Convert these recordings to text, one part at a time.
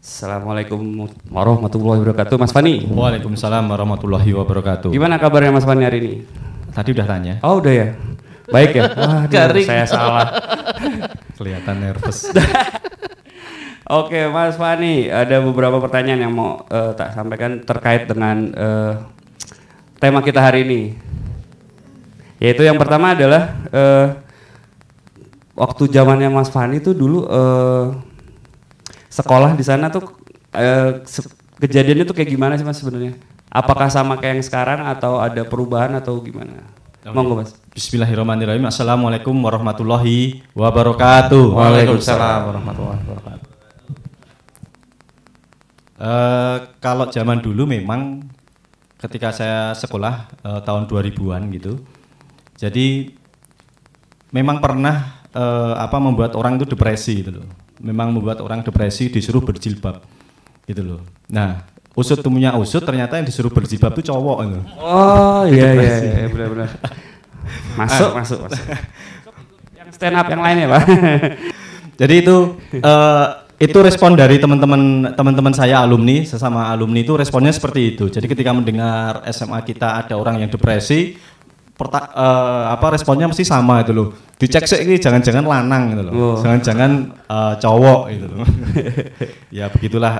Assalamualaikum warahmatullahi wabarakatuh, Mas Fani. Waalaikumsalam warahmatullahi wabarakatuh. Gimana kabarnya Mas Fani hari ini? Tadi udah tanya. Oh udah ya? Baik ya? Waduh, saya salah. Kelihatan nervous. Oke Mas Fani, ada beberapa pertanyaan yang mau tak sampaikan terkait dengan tema kita hari ini. Yaitu yang pertama adalah waktu zamannya Mas Fani tuh dulu sekolah di sana tuh kejadiannya tuh kayak gimana sih Mas sebenarnya? Apakah sama kayak yang sekarang atau ada perubahan atau gimana? Monggo Mas. Bismillahirrahmanirrahim. Assalamualaikum warahmatullahi wabarakatuh. Waalaikumsalam warahmatullahi wabarakatuh. Kalau zaman dulu memang ketika saya sekolah tahun 2000-an gitu. Jadi memang pernah membuat orang itu depresi gitu loh. Memang membuat orang depresi disuruh berjilbab gitu loh. Nah, usut temunya usut ternyata yang disuruh berjilbab itu cowok gitu. Oh iya benar-benar. Masuk. Yang stand up yang lainnya Pak. Jadi itu respon dari teman-teman saya alumni, sesama alumni itu responnya seperti itu. Jadi ketika mendengar SMA kita ada orang yang depresi, responnya mesti sama itu loh. Dicek sih ini jangan-jangan lanang gitu loh. Oh. Jangan-jangan cowok gitu loh. Ya begitulah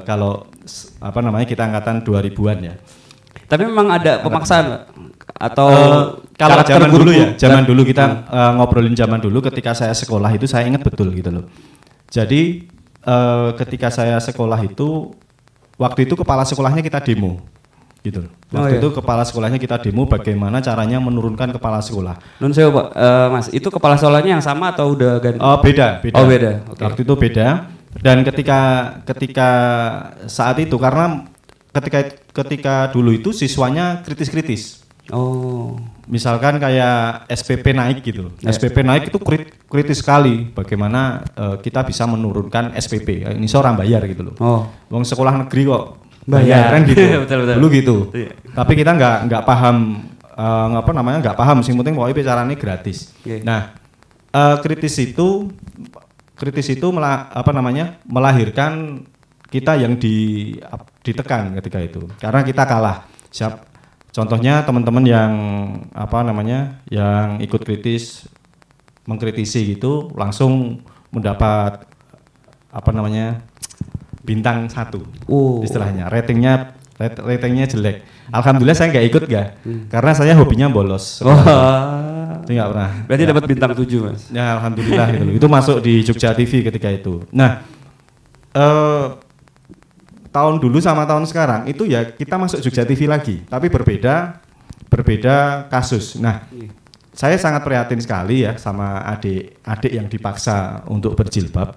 kalau kita angkatan 2000-an ya. Tapi memang ada pemaksaan atau kalau zaman dulu kita ngobrolin zaman dulu ketika saya sekolah itu saya ingat betul gitu loh. Jadi ketika saya sekolah itu waktu itu kepala sekolahnya kita demo gitu. Waktu itu kepala sekolahnya kita demo bagaimana caranya menurunkan kepala sekolah. Nun sewu Pak, Mas, itu kepala sekolahnya yang sama atau udah ganti? Beda. Oh beda. Okay. Waktu itu beda. Dan ketika saat itu karena ketika dulu itu siswanya kritis-kritis. Oh. Misalkan kayak SPP naik gitu. SPP naik itu kritis sekali. Bagaimana kita bisa menurunkan SPP? Ini seorang bayar gitu loh. Oh. Wong sekolah negeri kok bayar kan gitu. betul. Dulu gitu. Iya. Tapi kita nggak paham nggak paham. Sing penting pokoknya caranya gratis. Okay. Nah, kritis itu melahirkan kita yang ditekan ketika itu. Karena kita kalah. Contohnya teman-teman yang yang ikut mengkritisi gitu langsung mendapat bintang 1 istilahnya, ratingnya jelek. Alhamdulillah saya nggak ikut karena saya hobinya bolos. Itu nggak pernah. Berarti dapat bintang 7 Mas. Ya alhamdulillah gitu. Itu masuk di Jogja TV ketika itu. Nah, tahun dulu sama tahun sekarang itu ya kita masuk Jogja TV lagi, tapi berbeda kasus. Nah, saya sangat prihatin sekali ya sama adik-adik yang dipaksa untuk berjilbab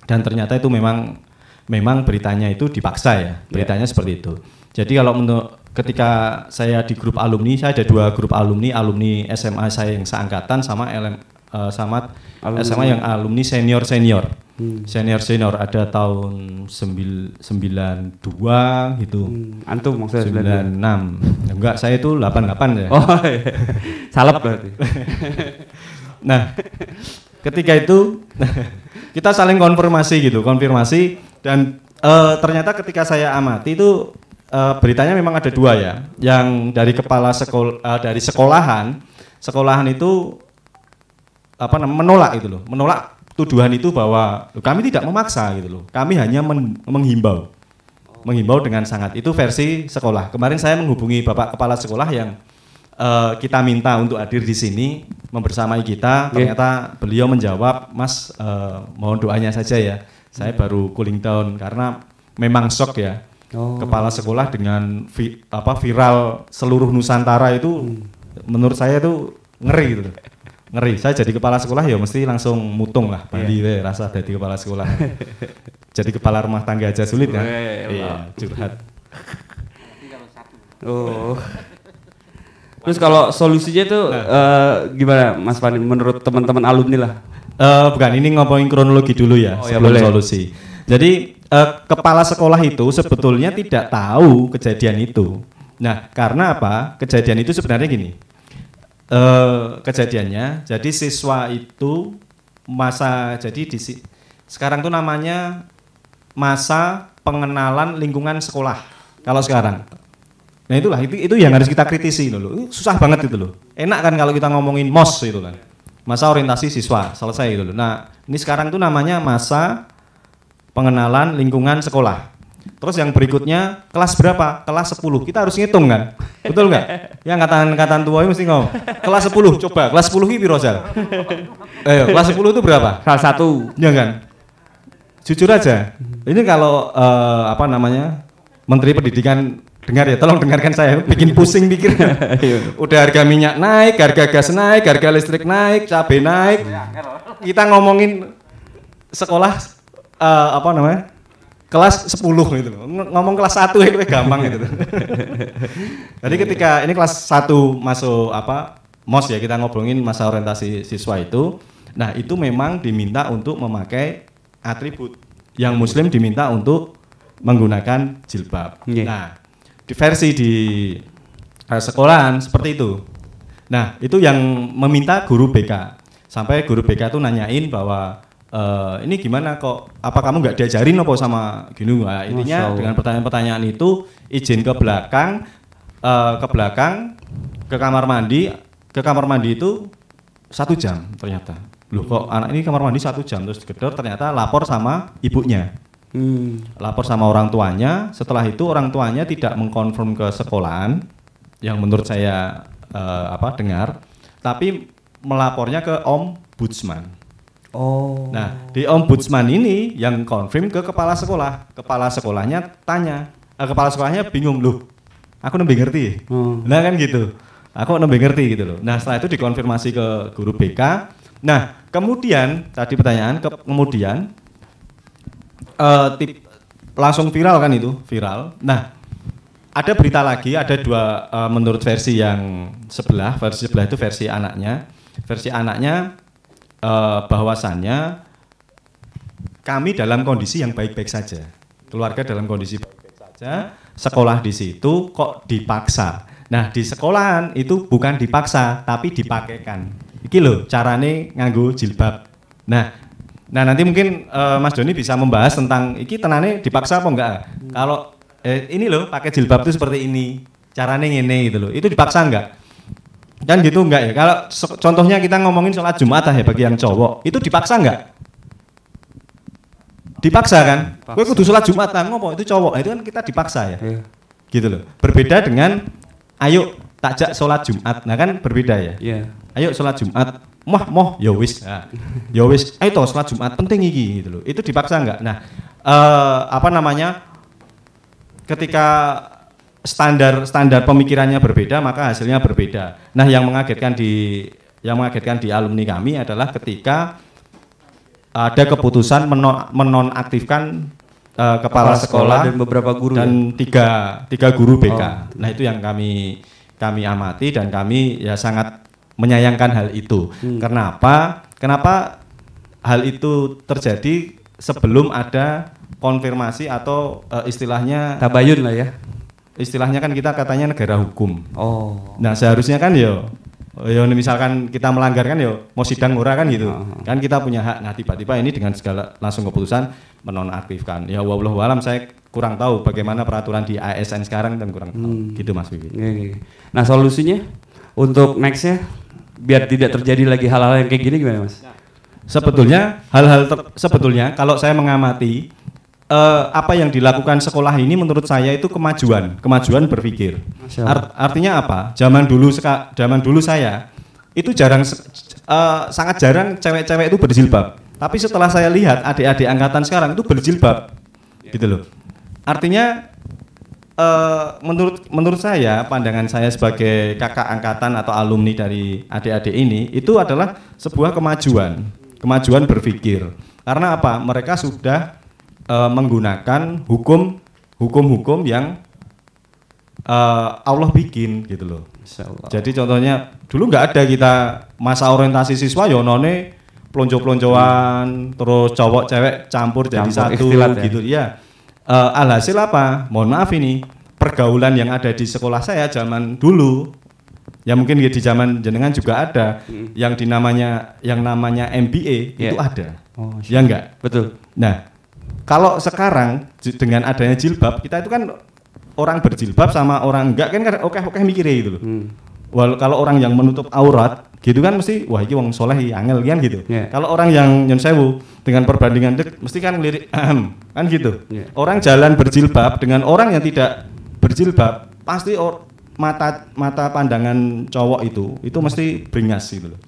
dan ternyata itu memang beritanya itu dipaksa ya, beritanya seperti itu. Jadi kalau ketika saya di grup alumni, saya ada 2 grup alumni SMA saya yang seangkatan sama SMA yang alumni senior ada tahun 92 gitu. Antum maksudnya 96. Enggak, saya itu 88 ya. Oh iya. Salep berarti. Nah, ketika itu kita saling konfirmasi dan ternyata ketika saya amati itu beritanya memang ada 2 ya. Yang dari kepala dari sekolahan itu menolak tuduhan itu bahwa kami tidak memaksa gitu loh. Kami hanya menghimbau dengan sangat. Itu versi sekolah. Kemarin saya menghubungi Bapak Kepala Sekolah yang kita minta untuk hadir di sini membersamai kita. Ternyata beliau menjawab, Mas mohon doanya saja ya. Saya baru cooling down karena memang shock ya. Kepala sekolah dengan viral seluruh Nusantara itu menurut saya itu ngeri gitu. Ngeri. Saya jadi kepala sekolah ya mesti langsung mutung lah. Bali rasa jadi kepala sekolah. Jadi kepala rumah tangga aja sulit kan? Iya, curhat. Oh. Terus kalau solusinya itu gimana Mas Fani menurut teman-teman alumni lah? Bukan, ini ngomongin kronologi dulu ya, sebelum solusi. Jadi kepala sekolah itu sebetulnya tidak tahu kejadian itu. Nah, karena apa? Kejadian itu sebenarnya gini. Kejadiannya, jadi siswa itu sekarang tuh namanya masa pengenalan lingkungan sekolah kalau sekarang. Nah itulah itu yang harus kita kritisi loh. Susah banget itu loh. Enak kan kalau kita ngomongin MOS itu kan. Masa orientasi siswa selesai itu loh. Nah, ini sekarang tuh namanya masa pengenalan lingkungan sekolah. Terus yang berikutnya kelas berapa? Kelas 10. Kita harus ngitung kan? Betul nggak? Yang angkatan tua mesti ngomong. Kelas 10 coba. Kelas 10 ini piro, Sal? Ayo, kelas 10 itu berapa? Salah satu. Ya kan? Jujur aja. Ini kalau Menteri Pendidikan dengar ya, tolong dengarkan saya, bikin pusing pikir. Udah harga minyak naik, harga gas naik, harga listrik naik, cabai naik. Kita ngomongin sekolah kelas 10 gitu loh. Ngomong kelas 1 itu gampang gitu. Jadi ketika ini kelas 1 masuk MOS ya, kita ngobrolin masa orientasi siswa itu. Nah, itu memang diminta untuk memakai atribut. Yang muslim diminta untuk menggunakan jilbab. Nah, versi di sekolahan seperti itu. Nah, itu yang meminta guru BK. Sampai guru BK tuh nanyain bahwa ini gimana kok, apa kamu nggak diajarin apa sama gini? Nah, intinya dengan pertanyaan-pertanyaan itu izin ke belakang, ke kamar mandi. Ke kamar mandi itu 1 jam ternyata. Loh kok anak ini kamar mandi 1 jam, terus digedor ternyata lapor sama ibunya. Lapor sama orang tuanya. Setelah itu orang tuanya tidak mengkonfirm ke sekolahan yang menurut saya dengar, tapi melapornya ke ombudsman. Nah, di ombudsman ini yang konfirm ke kepala sekolah. Kepala sekolahnya tanya, kepala sekolahnya bingung, loh aku nembe ngerti. Nah kan gitu, aku nembe ngerti gitu loh. Nah setelah itu dikonfirmasi ke guru BK. Nah kemudian tadi pertanyaan, kemudian langsung viral kan itu, viral. Nah, ada berita lagi, ada 2 menurut versi yang sebelah, versi sebelah itu versi anaknya. Versi anaknya bahwasannya kami dalam kondisi yang baik-baik saja. Keluarga dalam kondisi baik-baik saja, sekolah di situ kok dipaksa. Nah, di sekolahan itu bukan dipaksa, tapi dipakaikan. Iki lho carane nganggo jilbab. Nah nanti mungkin Mas Doni bisa membahas tentang iki tenane dipaksa apa enggak. Kalau ini loh pakai jilbab itu seperti ini, caranya ngene gitu loh. Itu dipaksa enggak? Kan gitu enggak ya? Kalau contohnya kita ngomongin sholat Jumat ya bagi yang cowok, itu dipaksa enggak? Dipaksa kan? Kowe kudu sholat Jumatan ngopo itu cowok. Nah, itu kan kita dipaksa ya. Gitu loh. Berbeda dengan ayo takjak sholat Jumat. Nah kan berbeda ya. Ayo sholat Jumat. Moh ya wis. Nah, ya wis. Ayo toh sholat Jumat penting iki gitu loh. Itu dipaksa enggak? Nah, ketika standar pemikirannya berbeda, maka hasilnya berbeda. Nah, yang mengagetkan di alumni kami adalah ketika ada keputusan menonaktifkan kepala sekolah dan beberapa guru dan tiga guru BK. Nah, itu yang kami amati dan kami ya sangat menyayangkan hal itu. Kenapa hal itu terjadi sebelum ada konfirmasi atau istilahnya tabayun lah ya. Istilahnya kan kita katanya negara hukum. Nah, seharusnya kan ya misalkan kita melanggar kan ya mau sidang ora kan gitu. Kan kita punya hak. Nah, tiba-tiba ini dengan segala langsung keputusan menonaktifkan. Ya wallahu alam, saya kurang tahu bagaimana peraturan di ASN sekarang dan kurang tahu. Gitu Mas Wiwi. Nah, solusinya untuk nextnya biar tidak terjadi lagi hal-hal yang kayak gini gimana Mas? Sebetulnya sebetulnya kalau saya mengamati apa yang dilakukan sekolah ini menurut saya itu kemajuan berpikir. Artinya apa? Zaman dulu saya itu sangat jarang cewek-cewek itu berjilbab. Tapi setelah saya lihat adik-adik angkatan sekarang itu berjilbab, gitu loh. Artinya menurut saya, pandangan saya sebagai kakak angkatan atau alumni dari adik-adik ini itu adalah sebuah kemajuan berpikir. Karena apa? Mereka sudah menggunakan hukum yang Allah bikin gitu loh. Jadi contohnya dulu nggak ada kita masa orientasi siswa yonone pelonco-peloncoan terus cowok cewek campur jadi satu gitu ya. Alhasil apa? Mohon maaf ini pergaulan yang ada di sekolah saya zaman dulu ya mungkin di zaman jenengan juga ada yang namanya MBA itu ada. Ya enggak? Betul. Nah, kalau sekarang dengan adanya jilbab, kita itu kan orang berjilbab sama orang enggak kan oke mikirnya gitu loh. Kalau orang yang menutup aurat gitu kan mesti wah iki wong soleh angel kan gitu. Kalau orang yang nyun sewu dengan perbandingan mesti kan ngelirik kan gitu. Orang jalan berjilbab dengan orang yang tidak berjilbab pasti mata pandangan cowok itu mesti beringas gitu loh.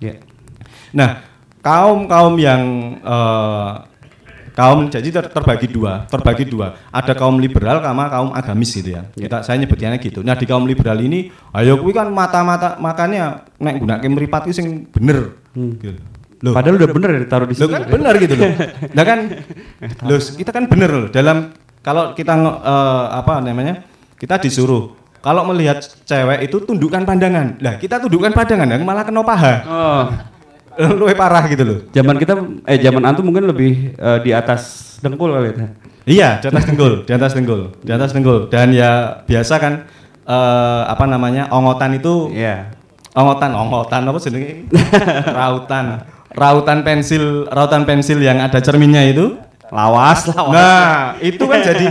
Nah, kaum yang jadi terbagi dua. Ada kaum liberal sama kaum agamis gitu ya. Saya nyebutnya gitu. Nah, di kaum liberal ini, ayo kuwi kan makanya nek gunake mripat ki sing bener. Gitu. Loh, padahal udah bener ya ditaruh di situ. Loh kan bener gitu loh. Nah kan loh kita kan bener loh dalam kalau kita kita disuruh kalau melihat cewek itu tundukkan pandangan. Lah, kita tundukkan pandangan malah kena paha. Oh. Lebih parah gitu loh. Zaman antum mungkin lebih di atas dengkul kali ya. Iya, di atas dengkul. Dan ya biasa kan ongotan itu ongotan apa jenenge? Rautan pensil yang ada cerminnya itu lawas. Nah, itu kan jadi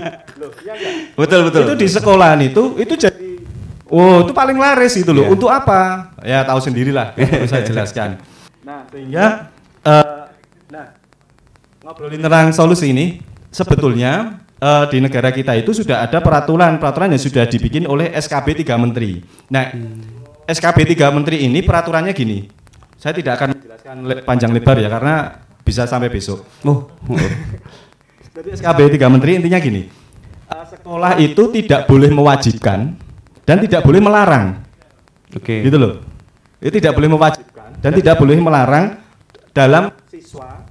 betul. Itu di sekolahan itu jadi itu paling laris itu loh. Untuk apa? Ya tahu sendirilah, perlu saya jelaskan. Nah, sehingga ngobrolin tentang solusi ini sebetulnya di negara kita itu sudah ada peraturan yang sudah dibikin oleh SKB 3 Menteri. Nah, SKB 3 Menteri ini peraturannya gini. Saya tidak akan menjelaskan panjang lebar ya karena bisa sampai besok. Jadi SKB 3 Menteri intinya gini. Sekolah itu tidak boleh mewajibkan dan tidak boleh melarang. Oke. Gitu loh. Itu tidak boleh mewajibkan dan tidak boleh melarang dalam siswa,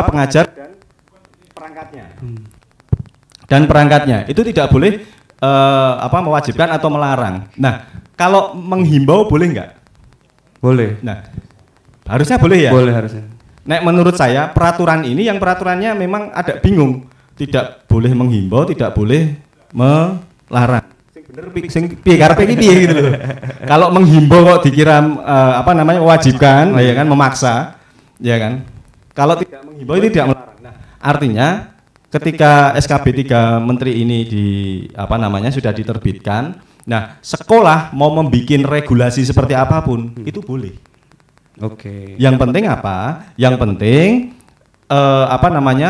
pengajar dan perangkatnya. Itu tidak boleh mewajibkan atau melarang. Nah, kalau menghimbau boleh nggak? Boleh. Nah, harusnya boleh ya? Boleh harusnya. Nah, menurut saya peraturan ini yang peraturannya memang agak bingung. Tidak boleh menghimbau, tidak boleh melarang. Sing piye karepe iki piye gitu loh. Kalau menghimbau kok dikira mewajibkan, ya kan memaksa, ya kan. Kalau tidak menghimbau itu tidak melarang. Nah, artinya ketika SKB 3 Menteri ini sudah diterbitkan, nah, sekolah mau membuat regulasi seperti apapun itu boleh. Oke. Yang penting apa? Yang penting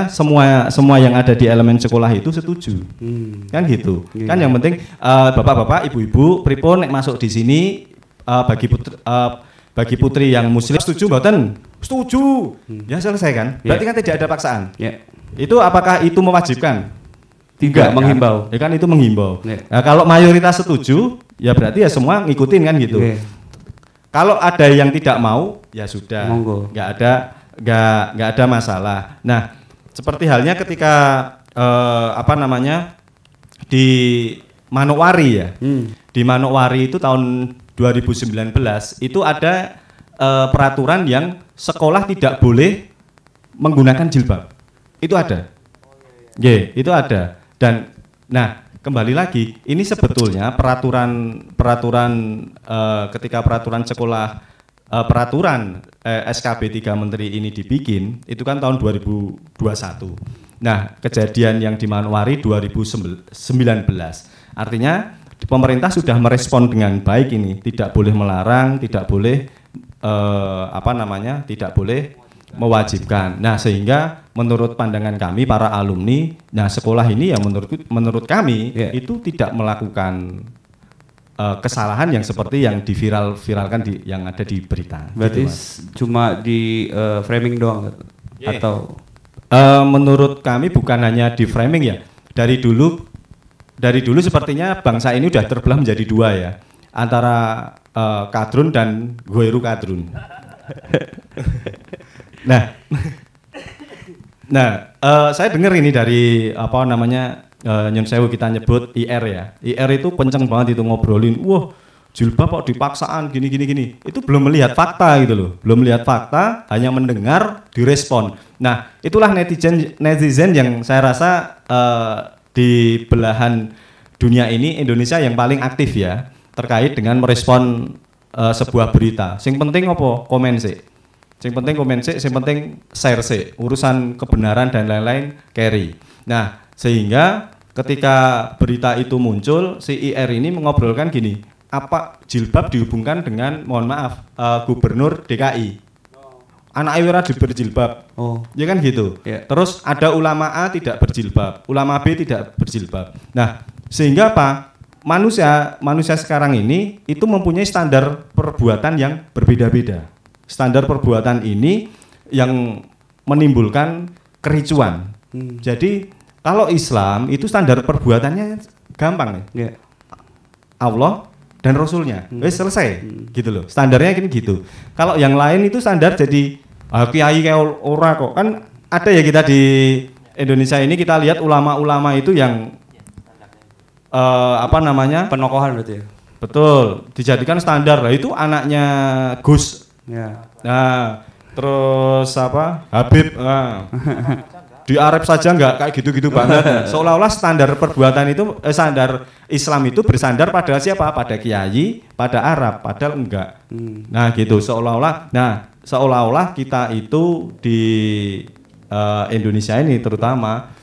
semua yang ada di elemen sekolah itu setuju. Kan gitu. Kan yang penting bapak-bapak, ibu-ibu, pripun nek masuk di sini bagi putri yang muslim setuju mboten? Setuju. Ya selesai kan? Berarti kan tidak ada paksaan. Itu apakah itu mewajibkan? Tidak, menghimbau. Ya kan itu menghimbau. Nah, kalau mayoritas setuju, ya berarti ya semua ngikutin kan gitu. Kalau ada yang tidak mau, ya sudah. Monggo. Nggak ada masalah. Nah, seperti halnya ketika di Manokwari ya. Di Manokwari itu tahun 2019 itu ada peraturan yang sekolah tidak boleh menggunakan jilbab. Itu ada. Itu ada. Dan kembali lagi, ini sebetulnya ketika peraturan sekolah SKB 3 Menteri ini dibikin itu kan tahun 2021. Nah, kejadian yang di Manokwari 2019. Artinya pemerintah sudah merespon dengan baik ini, tidak boleh melarang, tidak boleh tidak boleh mewajibkan. Nah, sehingga menurut pandangan kami para alumni, nah sekolah ini yang menurut kami itu tidak melakukan kesalahan yang seperti yang viralkan yang ada di berita. Berarti gitu, cuma di framing doang atau? Menurut kami bukan hanya di framing ya. Dari dulu sepertinya bangsa ini sudah terbelah menjadi dua ya, antara kadrun dan goiru kadrun. Saya dengar ini dari Nyun Sewu kita nyebut IR ya. IR itu kenceng banget itu ngobrolin, wah jilbab kok dipaksaan gini. Itu belum melihat fakta gitu loh. Belum melihat fakta, hanya mendengar, direspon. Nah, itulah netizen yang saya rasa di belahan dunia ini Indonesia yang paling aktif ya terkait dengan merespon sebuah berita. Sing penting apa? Komen sih. Sing penting komen sik, sing penting share sik. Urusan kebenaran dan lain-lain carry. Nah, sehingga ketika berita itu muncul, si IR ini mengobrolkan gini, apa jilbab dihubungkan dengan mohon maaf gubernur DKI. Anak ora berjilbab. Oh, ya kan gitu. Yeah. Terus ada ulama A tidak berjilbab, ulama B tidak berjilbab. Nah, sehingga apa? Manusia sekarang ini itu mempunyai standar perbuatan yang berbeda-beda. Standar perbuatan ini yang menimbulkan kericuan. Jadi kalau Islam itu standar perbuatannya gampang nih. Yeah. Allah dan Rasulnya, selesai, gitu loh. Standarnya kan gitu. Kalau yang lain itu standar jadi kiai kayak ora kok. Kan ada ya kita di Indonesia ini kita lihat ulama-ulama itu yang penokohan berarti ya. Betul, dijadikan standar lah. Itu anaknya Gus. Ya. Nah, terus Habib. Nah. Di Arab saja enggak kayak gitu-gitu banget. Seolah-olah standar perbuatan itu standar Islam itu bersandar pada siapa? Pada kiai, pada Arab, padahal enggak. Nah, gitu seolah-olah kita itu di Indonesia ini terutama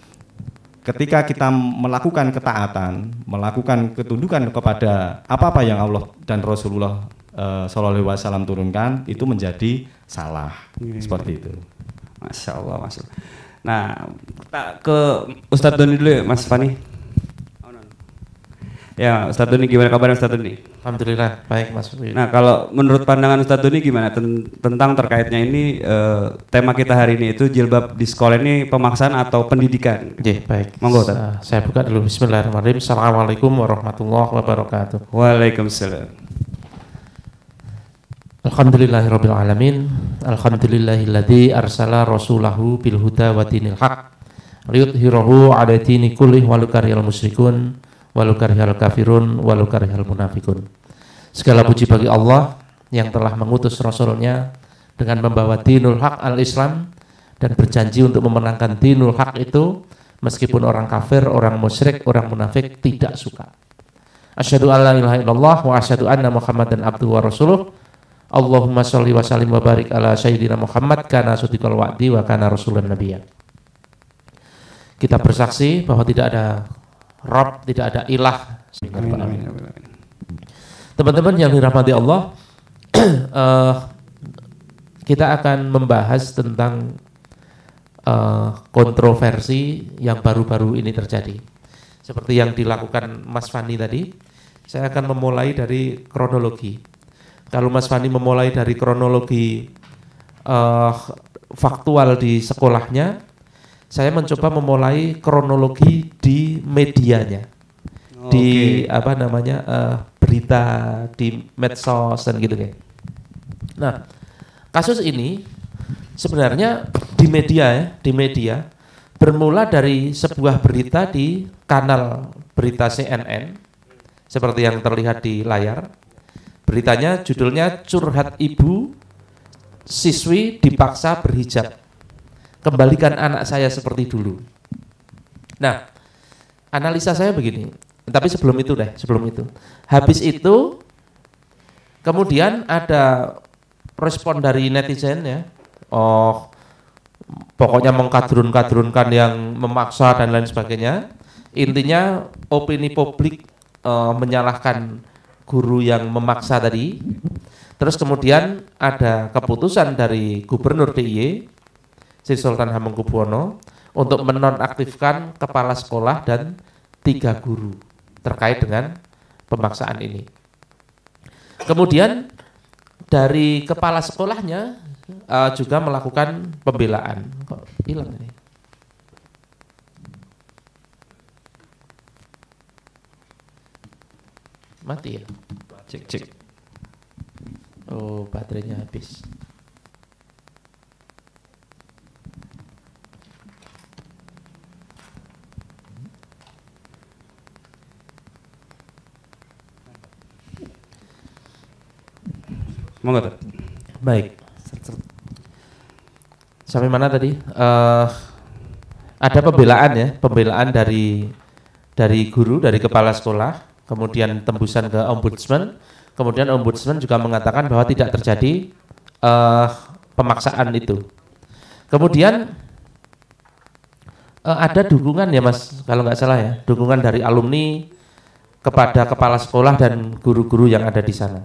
ketika kita melakukan ketaatan, melakukan ketundukan kepada apa-apa yang Allah dan Rasulullah Shallallahu Alaihi Wasallam turunkan itu menjadi salah. Seperti itu. Masya Allah, Mas. Nah, kita ke Ustadz Doni dulu ya, Mas Fani. Ya, Ustadz Doni, gimana kabar Ustadz Doni? Alhamdulillah, baik Mas. Nah, kalau menurut pandangan Ustadz Doni gimana tentang terkaitnya ini tema kita hari ini itu jilbab di sekolah ini pemaksaan atau pendidikan? Oke, baik. Monggo, Ustadz. Saya buka dulu. Bismillahirrahmanirrahim. Assalamualaikum warahmatullahi wabarakatuh. Waalaikumsalam. Alhamdulillahirabbil alamin. Alhamdulillahilladzi arsala rasulahu bil huda wa dinil haq liyudhhirahu 'ala dini kullih walau karihal musyrikun walau karihal kafirun walau karihal munafikun. Segala puji bagi Allah yang telah mengutus rasulnya dengan membawa dinul haq al-Islam dan berjanji untuk memenangkan dinul haq itu meskipun orang kafir, orang musyrik, orang munafik tidak suka. Asyhadu an la ilaha illallah wa asyhadu anna Muhammadan abduhu wa rasuluh. Allahumma sholli wa sallim wa barik ala sayyidina Muhammad kana sadiqal wa'di wa kana rasulan nabiyya. Kita bersaksi bahwa tidak ada Rabb, tidak ada ilah. Teman-teman yang dirahmati Allah, kita akan membahas tentang kontroversi yang baru-baru ini terjadi. Seperti yang dilakukan Mas Fani tadi, saya akan memulai dari kronologi. Kalau Mas Fani memulai dari kronologi faktual di sekolahnya, saya mencoba memulai kronologi di medianya, di berita di medsos dan gitu kayak. Nah, kasus ini sebenarnya di media bermula dari sebuah berita di kanal berita CNN seperti yang terlihat di layar. Beritanya judulnya curhat ibu siswi dipaksa berhijab. Kembalikan anak saya seperti dulu. Nah, analisa saya begini. Tapi sebelum itu. Habis itu kemudian ada respon dari netizen ya. Oh, pokoknya mengkadrun-kadrunkan yang memaksa dan lain sebagainya. Intinya opini publik menyalahkan guru yang memaksa tadi. Terus kemudian ada keputusan dari Gubernur DIY Sri Sultan Hamengkubuwono untuk menonaktifkan kepala sekolah dan 3 guru terkait dengan pemaksaan ini. Kemudian dari kepala sekolahnya juga melakukan pembelaan. Kok hilang ini? Mati ya? Cek. Oh, baterainya habis. Monggo. Baik. Sampai mana tadi? Ada pembelaan dari guru, dari kepala sekolah. Kemudian tembusan ke ombudsman, kemudian ombudsman juga mengatakan bahwa tidak terjadi pemaksaan itu. Kemudian ada dukungan ya Mas, kalau nggak salah ya, dukungan dari alumni kepada kepala sekolah dan guru-guru yang ada di sana.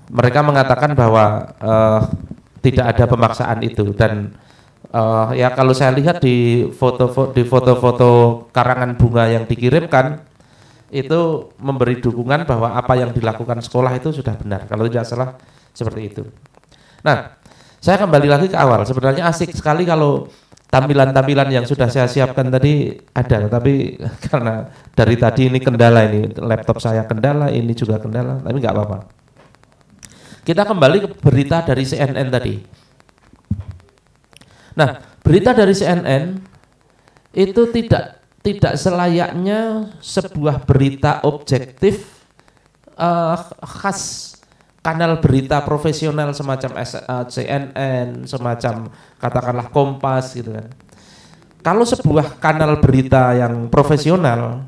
Mereka mengatakan bahwa tidak ada pemaksaan itu dan ya kalau saya lihat di foto-foto karangan bunga yang dikirimkan itu memberi dukungan bahwa apa yang dilakukan sekolah itu sudah benar. Kalau tidak salah seperti itu. Nah, saya kembali lagi ke awal. Sebenarnya asik sekali kalau tampilan-tampilan yang sudah saya siapkan tadi ada, tapi karena dari tadi ini kendala, ini laptop saya kendala, ini juga kendala, tapi nggak apa-apa. Kita kembali ke berita dari CNN tadi. Nah, berita dari CNN itu tidak selayaknya sebuah berita objektif khas kanal berita profesional semacam CNN, semacam katakanlah Kompas gitu kan. Kalau sebuah kanal berita yang profesional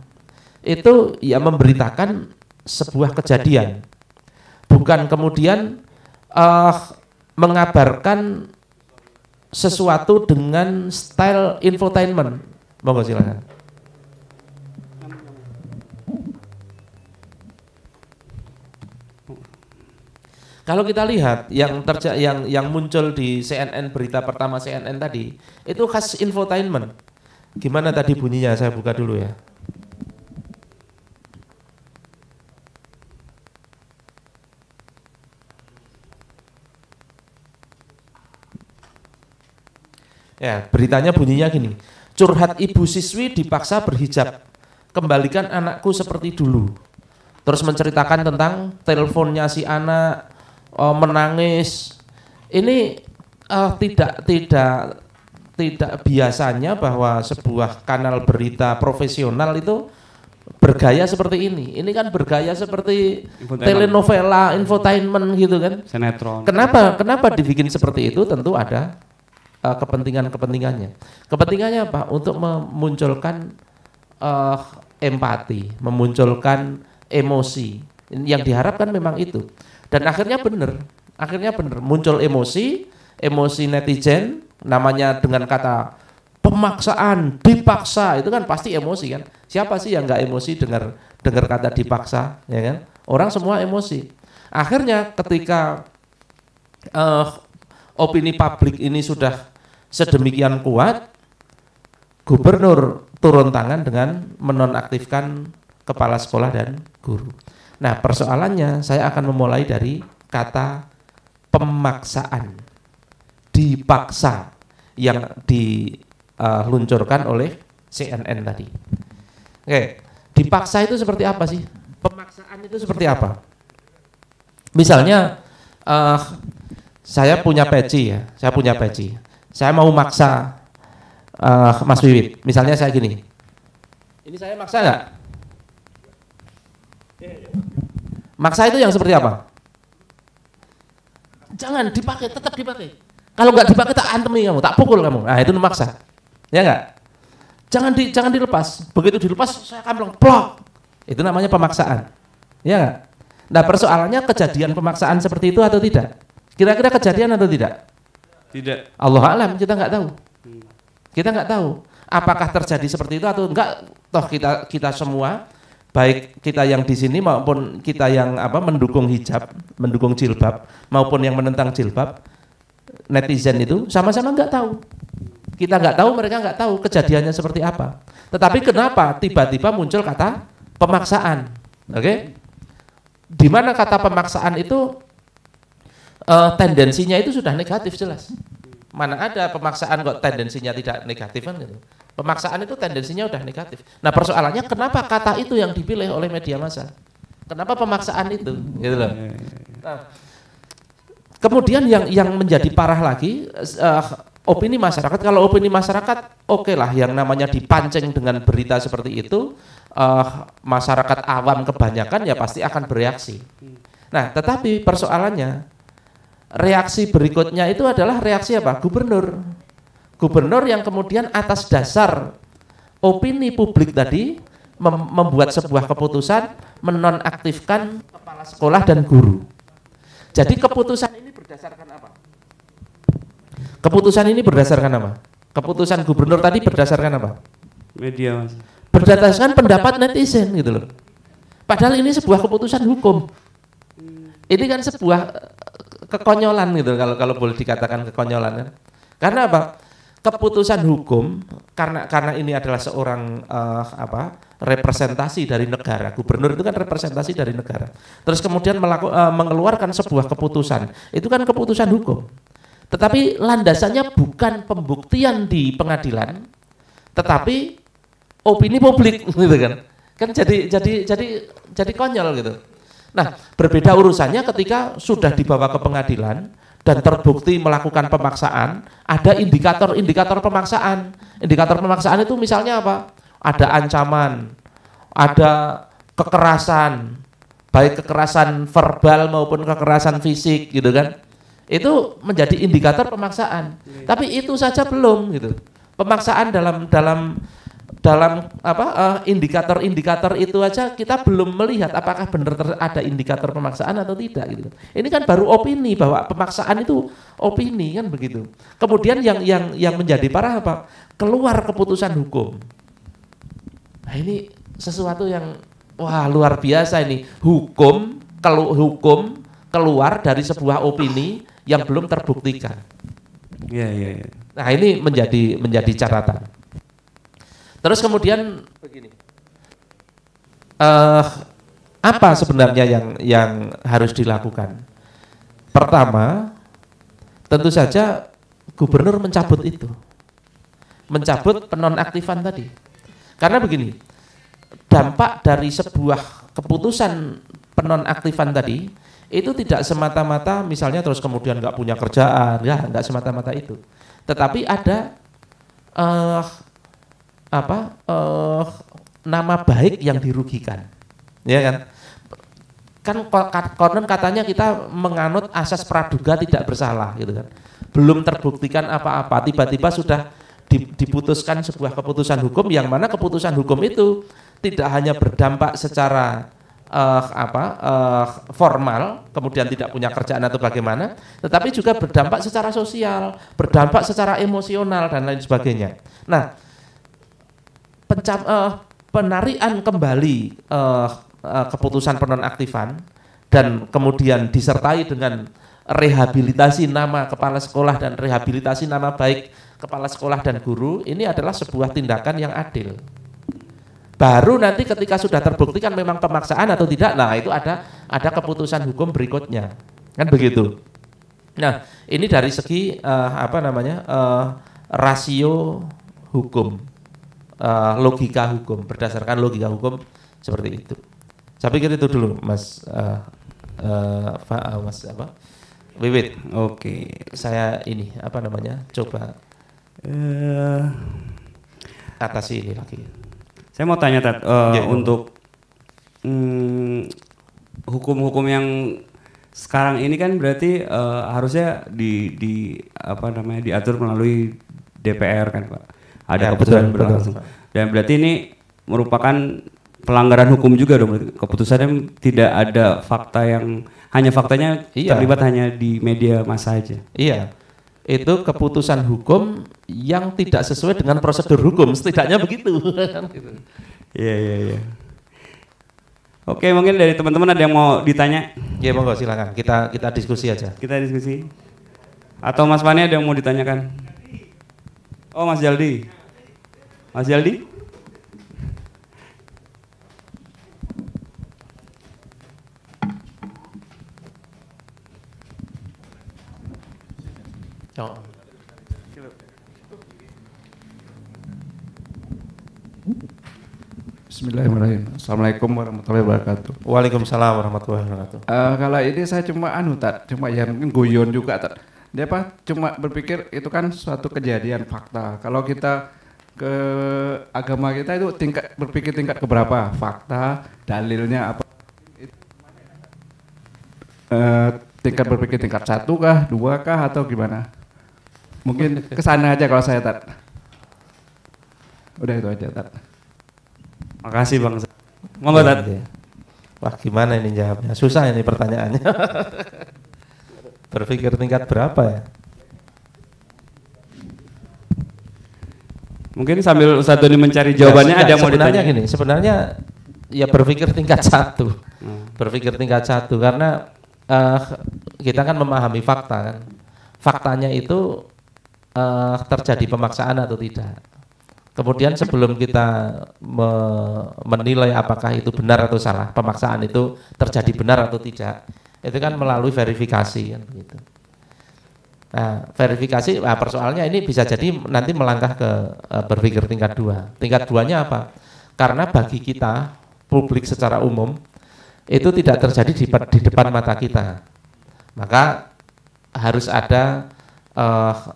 itu ya memberitakan sebuah kejadian, bukan kemudian mengabarkan sesuatu dengan style infotainment. Monggo silakan. Kalau kita lihat yang muncul di CNN, berita pertama CNN tadi itu khas infotainment. Gimana tadi bunyinya? Saya buka dulu ya. Ya, beritanya bunyinya gini. Curhat ibu siswi dipaksa berhijab. Kembalikan anakku seperti dulu. Terus menceritakan tentang teleponnya si anak, menangis. Ini tidak biasanya bahwa sebuah kanal berita profesional itu bergaya seperti ini. Ini kan bergaya seperti telenovela, infotainment gitu kan. Sinetron. Kenapa dibikin seperti itu? Tentu ada kepentingannya. Kepentingannya apa? Untuk memunculkan empati, memunculkan emosi. Yang diharapkan memang itu. Dan akhirnya benar muncul emosi netizen, namanya dengan kata pemaksaan, dipaksa, itu kan pasti emosi kan. Siapa sih yang nggak emosi dengar kata dipaksa, ya kan? Orang semua emosi. Akhirnya ketika opini publik ini sudah sedemikian kuat, gubernur turun tangan dengan menonaktifkan kepala sekolah dan guru. Nah, persoalannya saya akan memulai dari kata pemaksaan, dipaksa yang diluncurkan oleh CNN tadi. Oke, dipaksa itu seperti apa sih? Pemaksaan itu seperti apa? Misalnya saya punya peci ya, saya mau maksa Mas Wiwit, misalnya saya gini, ini saya maksa nggak? Maksa itu yang seperti apa? Jangan dipakai, tetap dipakai. Kalau nggak dipakai tak antemi kamu, tak pukul kamu. Nah itu memaksa, ya nggak? Jangan dilepas. Begitu dilepas saya akan bilang plok. Itu namanya pemaksaan, ya nggak? Nah persoalannya kejadian pemaksaan seperti itu atau tidak? Kira-kira kejadian atau tidak? Tidak. Allah alam, kita nggak tahu. Kita nggak tahu apakah terjadi seperti itu atau enggak. Toh kita semua, baik kita yang di sini maupun kita yang mendukung hijab, mendukung jilbab maupun yang menentang jilbab, netizen itu sama-sama nggak tahu. Kita nggak tahu, mereka nggak tahu kejadiannya seperti apa. Tetapi kenapa tiba-tiba muncul kata pemaksaan? Oke? Di mana kata pemaksaan itu tendensinya itu sudah negatif jelas. Mana ada pemaksaan kok tendensinya tidak negatif kan gitu. Pemaksaan itu tendensinya udah negatif. Nah persoalannya kenapa kata itu yang dipilih oleh media massa? Kenapa pemaksaan itu? Gitu loh. Nah, kemudian yang menjadi parah lagi opini masyarakat. Kalau opini masyarakat oke lah, yang namanya dipancing dengan berita seperti itu, masyarakat awam kebanyakan ya pasti akan bereaksi. Nah tetapi persoalannya reaksi berikutnya itu adalah reaksi apa? Gubernur yang kemudian atas dasar opini publik tadi membuat sebuah keputusan menonaktifkan kepala sekolah dan guru. Jadi keputusan ini berdasarkan apa? keputusan ini berdasarkan apa? Keputusan gubernur tadi berdasarkan apa? Media, Mas. Berdasarkan pendapat netizen gitu loh. Padahal ini sebuah keputusan hukum. Ini kan sebuah kekonyolan gitu kalau boleh dikatakan kekonyolan kan. Karena apa? Keputusan hukum karena ini adalah seorang representasi dari negara. Gubernur itu kan representasi dari negara. Terus kemudian mengeluarkan sebuah keputusan. Itu kan keputusan hukum. Tetapi landasannya bukan pembuktian di pengadilan, tetapi opini publik gitu kan. Kan jadi konyol gitu. Nah, berbeda urusannya ketika sudah dibawa ke pengadilan dan terbukti melakukan pemaksaan, ada indikator-indikator pemaksaan. Indikator pemaksaan itu misalnya apa? Ada ancaman, ada kekerasan, baik kekerasan verbal maupun kekerasan fisik gitu kan. Itu menjadi indikator pemaksaan. Tapi itu saja belum gitu. Pemaksaan dalam indikator-indikator itu aja kita belum melihat apakah benar ada indikator pemaksaan atau tidak gitu. Ini kan baru opini bahwa pemaksaan itu opini kan begitu. Kemudian yang menjadi parah apa? Keluar keputusan hukum. Nah, ini sesuatu yang luar biasa ini. Hukum keluar dari sebuah opini yang belum terbuktikan. Iya. Nah, ini menjadi catatan. Terus kemudian begini, apa sebenarnya yang harus dilakukan? Pertama, tentu saja gubernur mencabut itu, mencabut penonaktifan tadi. Karena begini, dampak dari sebuah keputusan penonaktifan tadi itu tidak semata-mata misalnya terus kemudian nggak punya kerjaan, ya nggak semata-mata itu. Tetapi ada nama baik yang dirugikan, ya kan? Konon katanya kita menganut asas praduga tidak bersalah, gitu kan? Belum terbuktikan apa-apa, tiba-tiba sudah diputuskan sebuah keputusan hukum yang mana keputusan hukum itu tidak hanya berdampak secara formal, kemudian tidak punya kerjaan atau bagaimana, tetapi juga berdampak secara sosial, berdampak secara emosional dan lain sebagainya. Nah, penarian kembali keputusan penonaktifan dan kemudian disertai dengan rehabilitasi nama kepala sekolah dan rehabilitasi nama baik kepala sekolah dan guru, ini adalah sebuah tindakan yang adil. Baru nanti ketika sudah terbuktikan memang pemaksaan atau tidak, nah itu ada keputusan hukum berikutnya, kan begitu. Nah, ini dari segi rasio hukum. Logika hukum, berdasarkan logika hukum seperti itu. Saya pikir itu dulu, Mas Wiwit. Oke. Saya ini coba atasi ini lagi. Saya mau tanya untuk hukum-hukum yang sekarang ini kan berarti harusnya diatur melalui DPR kan, Pak. Ada keputusan berlangsung. Dan berarti ini merupakan pelanggaran hukum juga dong. Keputusannya tidak ada faktanya terlibat hanya di media massa aja. Iya. Itu keputusan hukum yang tidak sesuai dengan prosedur hukum, setidaknya begitu. Iya. Oke, mungkin dari teman-teman ada yang mau ditanya? Ya, monggo silakan. Kita diskusi aja. Kita diskusi. Atau Mas Fani ada yang mau ditanyakan? Oh, Mas Jaldi. Mas Jaldi? Bismillahirrahmanirrahim. Assalamualaikum warahmatullahi wabarakatuh. Waalaikumsalam warahmatullahi wabarakatuh. Kalau ini saya cuma cuma yang mungkin guyon juga Dia cuma berpikir itu kan suatu kejadian fakta. Kalau kita ke agama kita itu berpikir tingkat keberapa? Fakta, dalilnya apa? Tingkat berpikir tingkat 1 kah, 2 kah atau gimana? Mungkin kesana aja kalau saya Udah itu aja Makasih Bang. Monggo Tat. Wah, gimana ini jawabnya? Susah ini pertanyaannya. Berpikir tingkat berapa ya? Mungkin sambil Ustadz Doni mencari jawabannya ada yang mau sebenarnya ditanya. gini, sebenarnya ya berpikir tingkat satu. Berpikir tingkat satu karena kita kan memahami fakta kan. Faktanya itu terjadi pemaksaan atau tidak. Kemudian sebelum kita menilai apakah itu benar atau salah, pemaksaan itu terjadi benar atau tidak, itu kan melalui verifikasi kan begitu. Nah, verifikasi, persoalannya ini bisa jadi nanti melangkah ke berpikir tingkat 2. Tingkat 2-nya apa? Karena bagi kita, publik secara umum, itu tidak terjadi di depan mata kita. Maka harus ada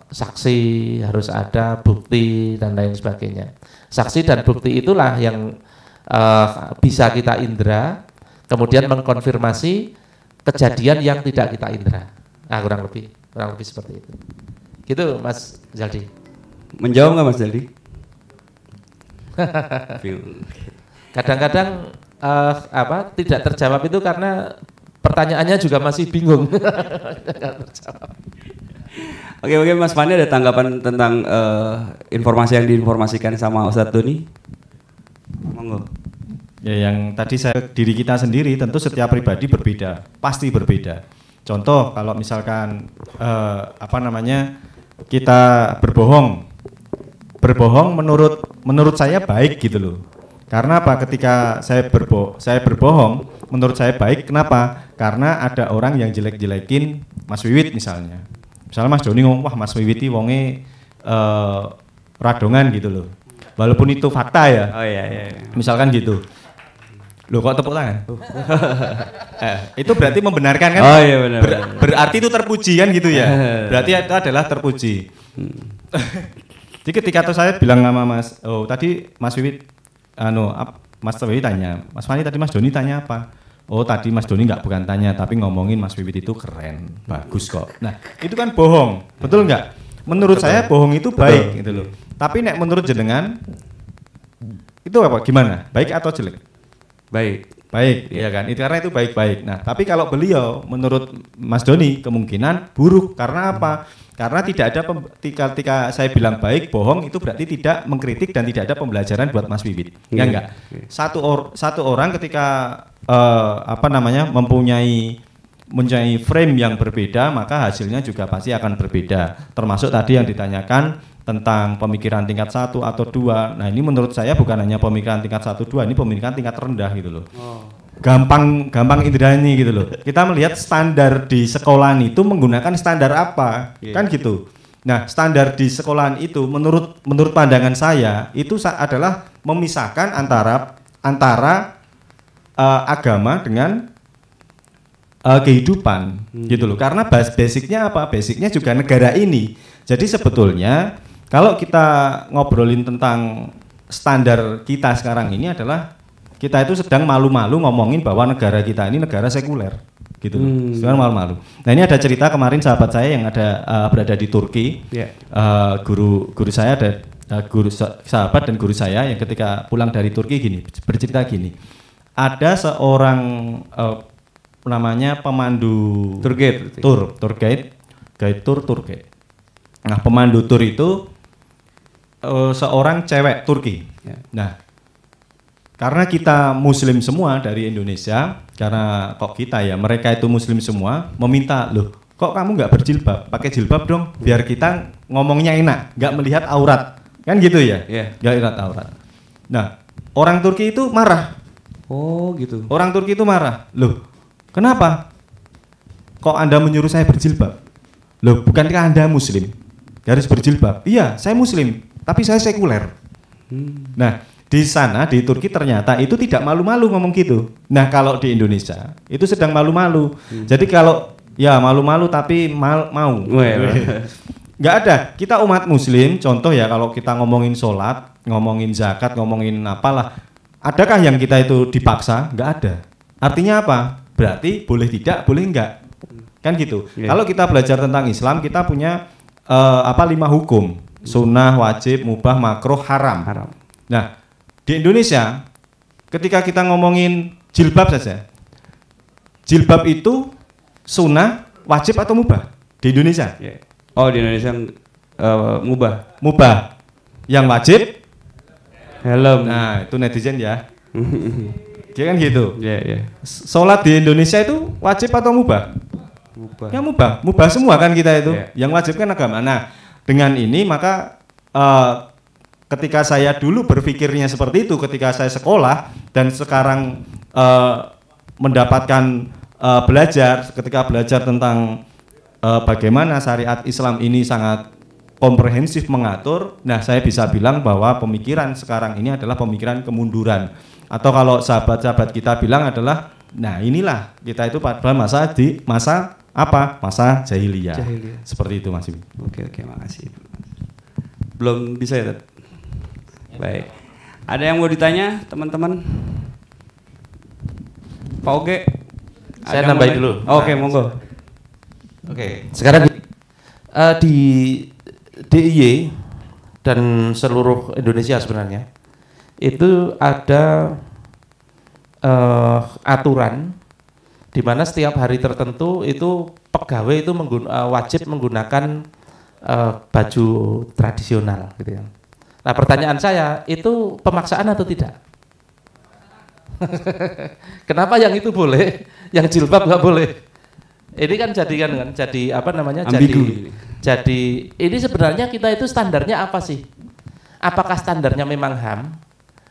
saksi, harus ada bukti dan lain sebagainya. Saksi dan bukti itulah yang bisa kita indra, kemudian mengkonfirmasi kejadian yang tidak kita indra. Nah, kurang lebih seperti itu. Gitu, Mas Zaldi. Menjawab nggak Mas Zaldi? Kadang-kadang tidak terjawab itu karena pertanyaannya juga masih bingung. Oke, Mas Fani ada tanggapan tentang informasi yang diinformasikan sama Ustadz Doni? Monggo. Ya, yang tadi diri kita sendiri tentu setiap pribadi berbeda, pasti berbeda. Contoh kalau misalkan kita berbohong menurut saya baik gitu loh. Karena apa? Ketika saya berbohong, menurut saya baik. Kenapa? Karena ada orang yang jelek-jelekin Mas Wiwit misalnya. Misalnya Mas Doni ngomong, wah Mas Wiwit wonge radongan gitu loh. Walaupun itu fakta ya. Oh iya. Misalkan gitu. Loh kok tepuk tangan? Itu berarti membenarkan kan? Oh iya benar. Berarti itu terpuji kan gitu ya? Berarti itu adalah terpuji. Jadi ketika saya bilang sama Mas, tadi Mas Wiwit, Mas Wiwit tanya, Mas Fani tadi Mas Doni tanya apa? Oh tadi Mas Doni bukan tanya, tapi ngomongin Mas Wiwit itu keren, bagus kok. Nah itu kan bohong, betul nggak? Menurut saya bohong itu baik gitu loh. Tapi nek menurut jenengan itu apa? Gimana? Baik atau jelek? Baik, ya kan? Itu karena itu baik-baik. Nah, tapi kalau beliau menurut Mas Doni kemungkinan buruk karena apa? Karena tidak ada ketika saya bilang baik, bohong itu berarti tidak mengkritik dan tidak ada pembelajaran buat Mas Wiwit. Ya enggak? Satu orang ketika mempunyai frame yang berbeda, maka hasilnya juga pasti akan berbeda. Termasuk tadi yang ditanyakan tentang pemikiran tingkat 1 atau 2. Nah, ini menurut saya bukan hanya pemikiran tingkat 1 2, ini pemikiran tingkat rendah gitu loh. Gampang indrani gitu loh. Kita melihat standar di sekolahan itu menggunakan standar apa? Kan gitu. Nah, standar di sekolahan itu menurut pandangan saya itu adalah memisahkan antara agama dengan kehidupan gitu loh. Karena basicnya apa? Basicnya juga negara ini. Jadi sebetulnya kalau kita ngobrolin tentang standar kita sekarang ini adalah kita itu sedang malu-malu ngomongin bahwa negara kita ini negara sekuler gitu loh. Sedang malu-malu. Nah, ini ada cerita kemarin sahabat saya yang berada di Turki. Guru saya ada sahabat dan guru saya yang ketika pulang dari Turki bercerita gini. Ada seorang namanya pemandu tour guide. Nah, pemandu tur itu seorang cewek Turki. Nah, karena kita Muslim semua dari Indonesia, karena kok kita ya mereka itu Muslim semua, meminta loh, kok kamu nggak berjilbab, pakai jilbab dong, biar kita ngomongnya enak, nggak melihat aurat, kan gitu ya? Nggak lihat aurat. Nah, orang Turki itu marah. Oh gitu. Orang Turki itu marah, loh, kenapa? Kok Anda menyuruh saya berjilbab? Loh, bukankah Anda Muslim? Harus berjilbab. Iya, saya Muslim, tapi saya sekuler. Nah, di sana di Turki ternyata itu tidak malu-malu ngomong gitu. Nah, kalau di Indonesia itu sedang malu-malu. Jadi kalau ya malu-malu tapi mau. Nggak ada. Kita umat Muslim, contoh ya kalau kita ngomongin sholat, ngomongin zakat, ngomongin apalah, adakah yang kita itu dipaksa? Nggak ada. Artinya apa? Berarti boleh tidak, boleh enggak. Kan gitu. Kalau kita belajar tentang Islam, kita punya 5 hukum, sunnah, wajib, mubah, makruh, haram. Nah, di Indonesia ketika kita ngomongin jilbab saja, jilbab itu sunnah, wajib atau mubah di Indonesia? Oh, di Indonesia mubah. yang wajib helm. Nah, itu netizen ya. Dia kan gitu. Iya, iya. Sholat di Indonesia itu wajib atau mubah? Mubah. Ya mubah semua kan kita itu. Iya. Yang wajib kan agama. Nah, dengan ini maka ketika saya dulu berpikirnya seperti itu, ketika saya sekolah dan sekarang mendapatkan belajar, ketika belajar tentang bagaimana syariat Islam ini sangat komprehensif mengatur, nah saya bisa bilang bahwa pemikiran sekarang ini adalah pemikiran kemunduran. Atau kalau sahabat-sahabat kita bilang adalah, nah inilah kita itu pada masa apa? Masa jahiliyah. Seperti itu Mas Ibu. Oke, makasih. Belum bisa ya, Tat? Baik. Ada yang mau ditanya, teman-teman? Pak Oge? Saya Ada nambahin mulai? dulu. Oke, monggo. Oke, sekarang di DIY dan seluruh Indonesia sebenarnya itu ada aturan di mana setiap hari tertentu itu pegawai itu wajib menggunakan baju tradisional gitu ya. Nah, pertanyaan saya, itu pemaksaan atau tidak? Kenapa yang itu boleh, yang jilbab nggak boleh? Ini kan jadi apa namanya? Ambigu. Jadi ini sebenarnya kita itu standarnya apa sih? Apakah standarnya memang HAM?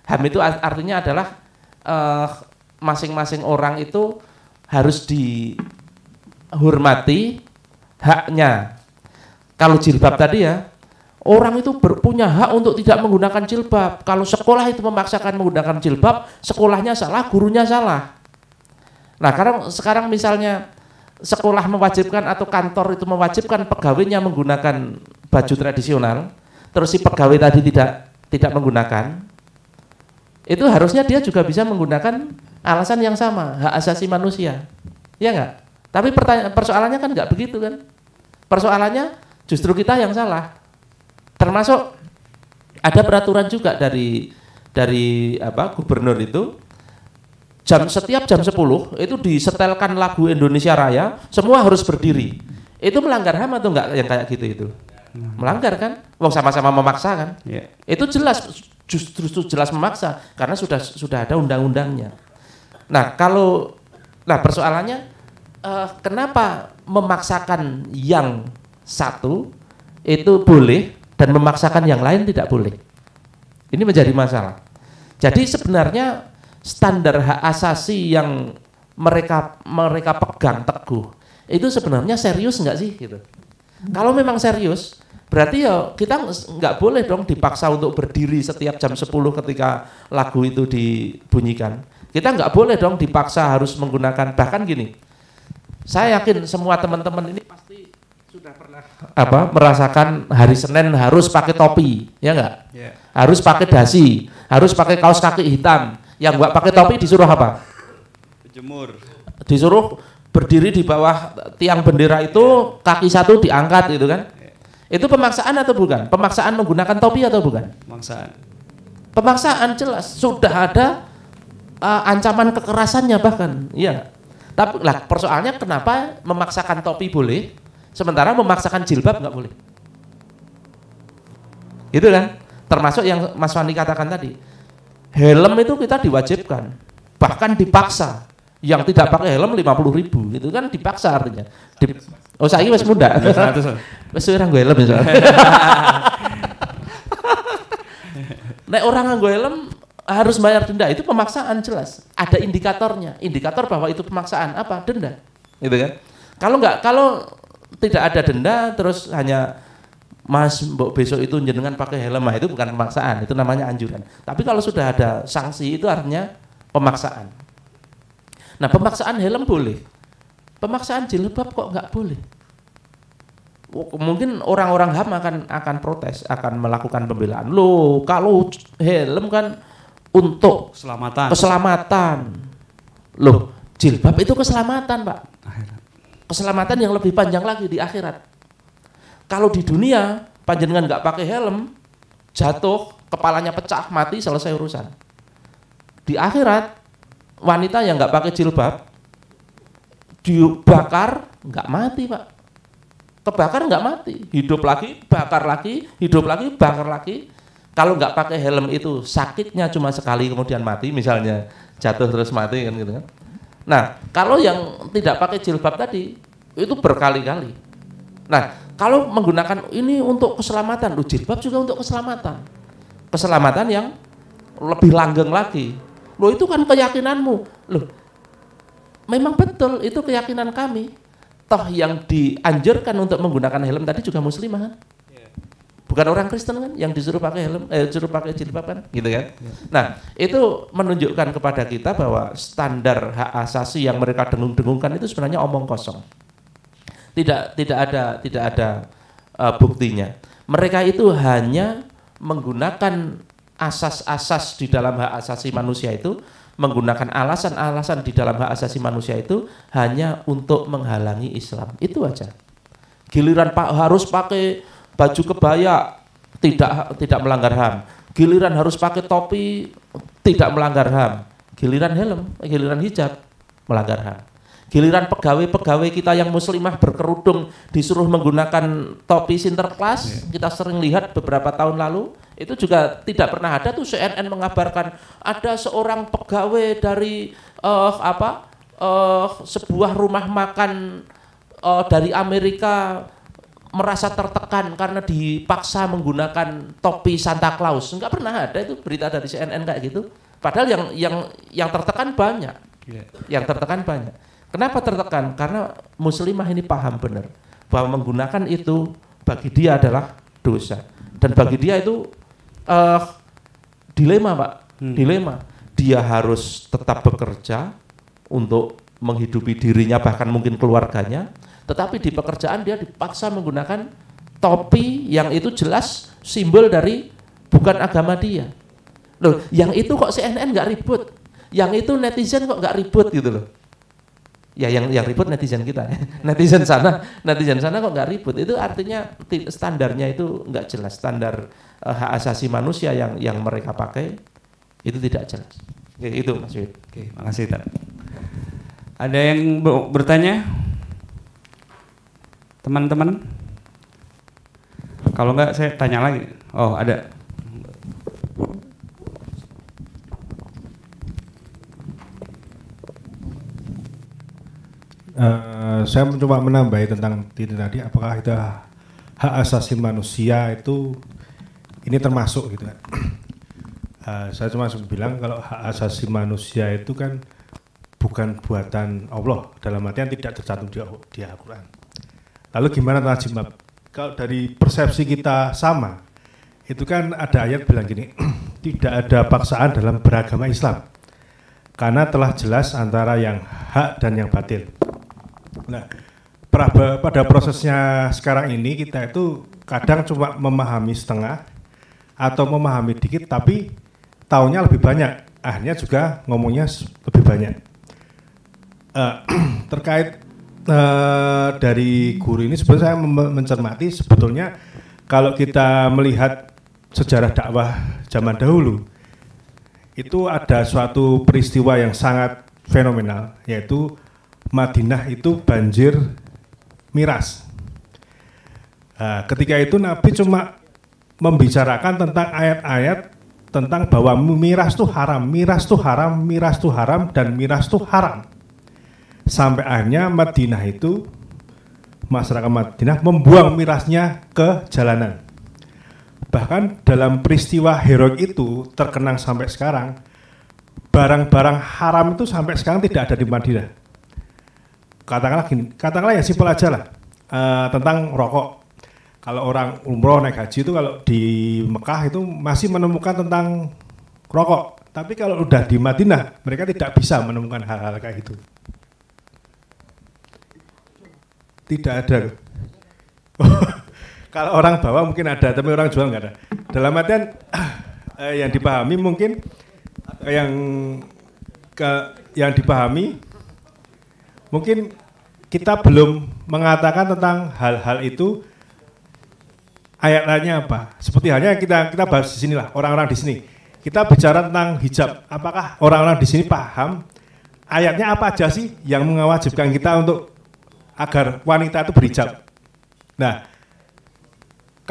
HAM itu artinya adalah masing-masing orang itu harus dihormati haknya. Kalau jilbab tadi ya, orang itu punya hak untuk tidak menggunakan jilbab. Kalau sekolah itu memaksakan menggunakan jilbab, sekolahnya salah, gurunya salah. Nah, sekarang misalnya sekolah mewajibkan atau kantor itu mewajibkan pegawainya menggunakan baju tradisional, terus si pegawai tadi tidak menggunakan, itu harusnya dia juga bisa menggunakan alasan yang sama, hak asasi manusia, ya enggak? Tapi persoalannya kan enggak begitu kan? Persoalannya justru kita yang salah. Termasuk ada peraturan juga dari gubernur itu, setiap jam 10 itu disetelkan lagu Indonesia Raya, semua harus berdiri. Itu melanggar HAM atau enggak yang kayak gitu itu? Melanggar kan? Wong sama-sama memaksa kan? Yeah. Itu jelas, justru jelas memaksa karena sudah ada undang-undangnya. Nah, persoalannya kenapa memaksakan yang satu itu boleh dan memaksakan yang lain tidak boleh? Ini menjadi masalah. Jadi sebenarnya standar hak asasi yang mereka pegang teguh itu sebenarnya serius nggak sih gitu? Kalau memang serius, berarti ya kita nggak boleh dong dipaksa untuk berdiri setiap jam 10 ketika lagu itu dibunyikan. Kita nggak boleh dong dipaksa harus menggunakan, bahkan gini, saya yakin semua teman-teman ini pasti sudah pernah merasakan hari Senin harus pakai topi, ya nggak? Yeah. Harus pakai dasi, harus pakai kaos kaki hitam. Yang nggak pakai topi disuruh apa? Jemur. Disuruh berdiri di bawah tiang bendera itu, kaki satu diangkat gitu kan? Itu pemaksaan atau bukan? Pemaksaan menggunakan topi atau bukan? Pemaksaan. Pemaksaan jelas, sudah ada ancaman kekerasannya bahkan, iya. Tapi lah persoalannya kenapa memaksakan topi boleh, sementara memaksakan jilbab nggak boleh? Gitu kan? Termasuk yang Mas Wani katakan tadi, helm itu kita diwajibkan, bahkan dipaksa. Yang tidak pakai helm 50.000, itu kan dipaksa artinya. Saya ini masih muda. Masih orang gue helm ya. Nek orang nganggo helm harus bayar denda, itu pemaksaan jelas. Ada indikatornya, indikator bahwa itu pemaksaan apa? Denda, gitu kan? Kalau tidak ada denda, terus hanya Mas besok itu jenengan pakai helm, itu bukan pemaksaan, itu namanya anjuran. Tapi kalau sudah ada sanksi itu artinya pemaksaan. Nah, pemaksaan helm boleh, pemaksaan jilbab kok nggak boleh? Mungkin orang-orang HAM akan protes, akan melakukan pembelaan. Loh, kalau helm kan untuk keselamatan. Loh, jilbab itu keselamatan, Pak. Keselamatan yang lebih panjang lagi di akhirat. Kalau di dunia panjenengan nggak pakai helm, jatuh, kepalanya pecah, mati, selesai urusan. Di akhirat wanita yang nggak pakai jilbab dibakar nggak mati, Pak. Kebakar nggak mati, hidup lagi, bakar lagi, hidup lagi, bakar lagi, Kalau nggak pakai helm itu sakitnya cuma sekali kemudian mati, misalnya jatuh terus mati kan gitu kan. Nah, kalau yang tidak pakai jilbab tadi itu berkali-kali. Nah, kalau menggunakan ini untuk keselamatan, jilbab juga untuk keselamatan. Keselamatan yang lebih langgeng lagi. Loh itu kan keyakinanmu. Loh, memang betul itu keyakinan kami. Toh yang dianjurkan untuk menggunakan helm tadi juga muslimah kan? Bukan orang Kristen kan yang disuruh pakai helm, disuruh pakai jilbab kan, gitu kan? Nah, itu menunjukkan kepada kita bahwa standar hak asasi yang mereka dengung-dengungkan itu sebenarnya omong kosong. Tidak ada buktinya. Mereka itu hanya menggunakan asas-asas di dalam hak asasi manusia itu, menggunakan alasan-alasan di dalam hak asasi manusia itu hanya untuk menghalangi Islam. Itu aja. Giliran harus pakai baju kebaya tidak melanggar HAM. Giliran harus pakai topi tidak melanggar HAM. Giliran giliran hijab melanggar HAM. Giliran pegawai-pegawai kita yang muslimah berkerudung disuruh menggunakan topi sinterklas, kita sering lihat beberapa tahun lalu, itu juga tidak pernah ada tuh CNN mengabarkan ada seorang pegawai dari sebuah rumah makan dari Amerika merasa tertekan karena dipaksa menggunakan topi Santa Claus. Enggak pernah ada itu berita dari CNN kayak gitu. Padahal yang tertekan banyak. Yang tertekan banyak. Kenapa tertekan? Karena muslimah ini paham benar bahwa menggunakan itu bagi dia adalah dosa. Dan bagi dia itu dilema, Pak. Dilema. Dia harus tetap bekerja untuk menghidupi dirinya bahkan mungkin keluarganya. Tetapi di pekerjaan dia dipaksa menggunakan topi yang itu jelas simbol dari bukan agama dia. Loh, yang itu kok CNN nggak ribut, yang itu netizen kok nggak ribut gitu loh. Ya yang ribut netizen kita, netizen sana kok nggak ribut. Itu artinya standarnya itu nggak jelas, standar hak asasi manusia yang mereka pakai itu tidak jelas. Oke, itu Mas Yud. Oke, makasih Tat. Ada yang bertanya? Teman-teman? Kalau enggak saya tanya lagi. Oh, ada. Saya mencoba menambahi tentang tadi apakah itu hak asasi manusia itu ini termasuk gitu kan. Saya cuma bilang kalau hak asasi manusia itu kan bukan buatan Allah, dalam artian tidak tercantum di Al-Quran. Lalu gimana tentang jilbab? Kalau dari persepsi kita sama, itu kan ada ayat bilang gini, tidak ada paksaan dalam beragama Islam, karena telah jelas antara yang hak dan yang batil. Nah, pada prosesnya sekarang ini kita itu kadang cuma memahami setengah atau memahami dikit, tapi taunya lebih banyak, akhirnya juga ngomongnya lebih banyak. Terkait dari guru ini sebenarnya saya mencermati sebetulnya kalau kita melihat sejarah dakwah zaman dahulu itu ada suatu peristiwa yang sangat fenomenal, yaitu Madinah itu banjir miras. Ketika itu Nabi cuma membicarakan tentang ayat-ayat tentang bahwa miras itu haram, miras itu haram, miras itu haram, dan miras itu haram. Sampai akhirnya Madinah itu, masyarakat Madinah membuang mirasnya ke jalanan. Bahkan dalam peristiwa heroik itu terkenang sampai sekarang, barang-barang haram itu sampai sekarang tidak ada di Madinah. Katakanlah ya simpel aja lah, tentang rokok. Kalau orang umroh naik haji itu kalau di Mekah itu masih menemukan tentang rokok. Tapi kalau udah di Madinah, mereka tidak bisa menemukan hal-hal kayak gitu. Tidak ada. Kalau orang bawa mungkin ada, tapi orang jual nggak ada. Dalam artian yang dipahami mungkin yang dipahami mungkin kita belum mengatakan tentang hal-hal itu ayat-ayatnya apa. Seperti halnya kita bahas di sinilah orang-orang di sini. Kita bicara tentang hijab. Apakah orang-orang di sini paham ayatnya apa aja sih yang mewajibkan kita untuk agar wanita itu berhijab? Nah,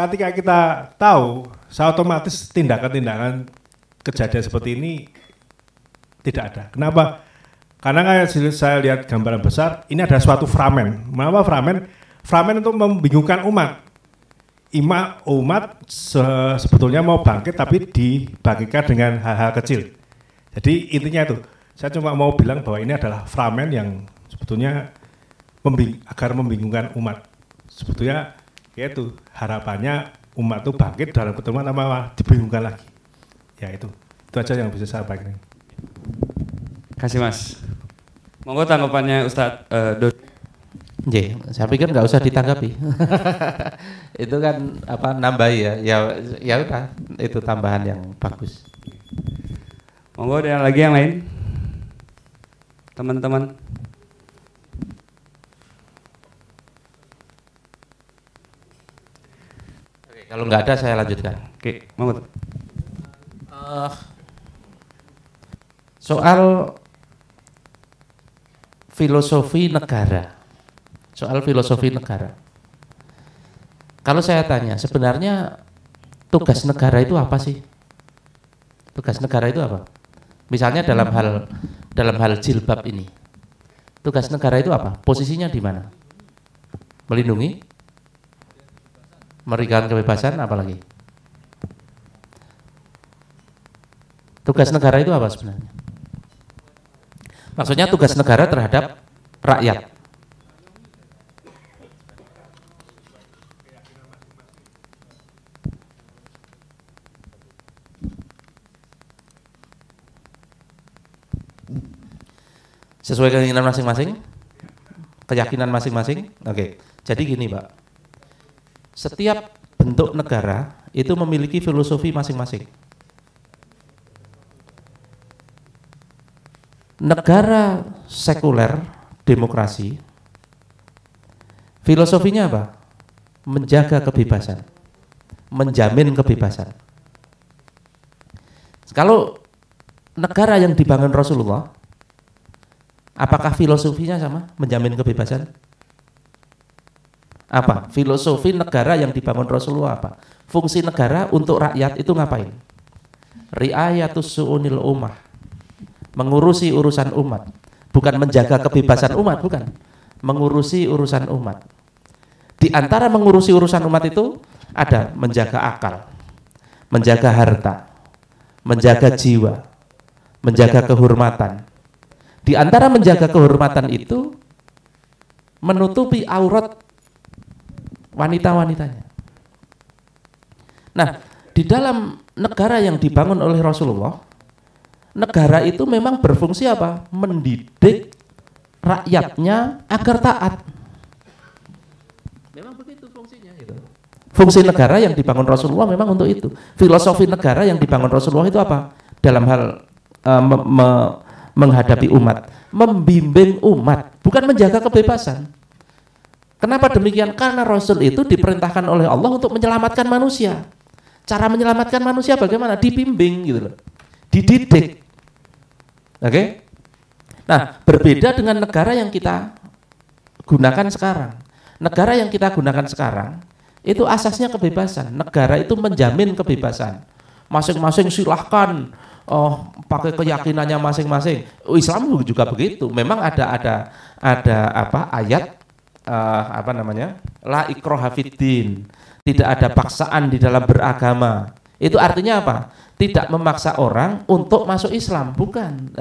ketika kita tahu, saya otomatis tindakan-tindakan kejadian seperti ini tidak ada. Kenapa? Karena kayak saya lihat gambaran besar, ini ada suatu framen. Mengapa framen? Framen untuk membingungkan umat. Umat sebetulnya mau bangkit tapi dibagikan dengan hal-hal kecil. Jadi intinya itu, saya cuma mau bilang bahwa ini adalah framen yang sebetulnya agar membingungkan umat. Sebetulnya yaitu harapannya umat itu bangkit dalam pertemuan apa dibingungkan lagi. Ya itu aja yang bisa saya sampaikan. Kasih Mas. Monggo tanggapannya Ustadz Dodi. Saya pikir nggak usah ditanggapi. Itu kan apa nambahi ya udah itu tambahan yang bagus. Monggo ada lagi yang lain, teman-teman. Oke, kalau nggak ada saya lanjutkan. Oke, monggo. Soal filosofi negara. Soal filosofi negara. Kalau saya tanya, sebenarnya tugas negara itu apa sih? Tugas negara itu apa? Misalnya dalam hal jilbab ini. Tugas negara itu apa? Posisinya di mana? Melindungi? Memberikan kebebasan, apalagi? Tugas negara itu apa sebenarnya? Maksudnya tugas negara terhadap rakyat. Sesuai keinginan masing-masing, keyakinan masing-masing. Oke. Jadi gini, Pak. Setiap bentuk negara itu memiliki filosofi masing-masing. Negara sekuler, demokrasi, filosofinya apa? Menjaga kebebasan, menjamin kebebasan. Kalau negara yang dibangun Rasulullah, apakah filosofinya sama? Menjamin kebebasan? Apa? Filosofi negara yang dibangun Rasulullah apa? Fungsi negara untuk rakyat itu ngapain? Riayatus su'unil ummah. Mengurusi urusan umat. Bukan menjaga kebebasan umat, bukan. Mengurusi urusan umat. Di antara mengurusi urusan umat itu ada menjaga akal, menjaga harta, menjaga jiwa, menjaga kehormatan. Di antara menjaga kehormatan itu menutupi aurat wanita-wanitanya. Nah, di dalam negara yang dibangun oleh Rasulullah, negara itu memang berfungsi apa? Mendidik rakyatnya agar taat. Memang begitu fungsinya itu. Fungsi negara yang dibangun Rasulullah memang untuk itu. Filosofi negara yang dibangun Rasulullah itu apa? Dalam hal menghadapi umat, membimbing umat, bukan menjaga kebebasan. Kenapa demikian? Karena Rasul itu diperintahkan oleh Allah untuk menyelamatkan manusia. Cara menyelamatkan manusia bagaimana? Dibimbing gitu loh. Dididik. Oke? Nah, berbeda dengan negara yang kita gunakan sekarang. Negara yang kita gunakan sekarang itu asasnya kebebasan. Negara itu menjamin kebebasan. Masing-masing silahkan pakai keyakinannya masing-masing. Islam juga begitu. Memang ada ayat la ikraha fiddin. Tidak ada paksaan di dalam beragama. Itu artinya apa? Tidak memaksa orang untuk masuk Islam, bukan.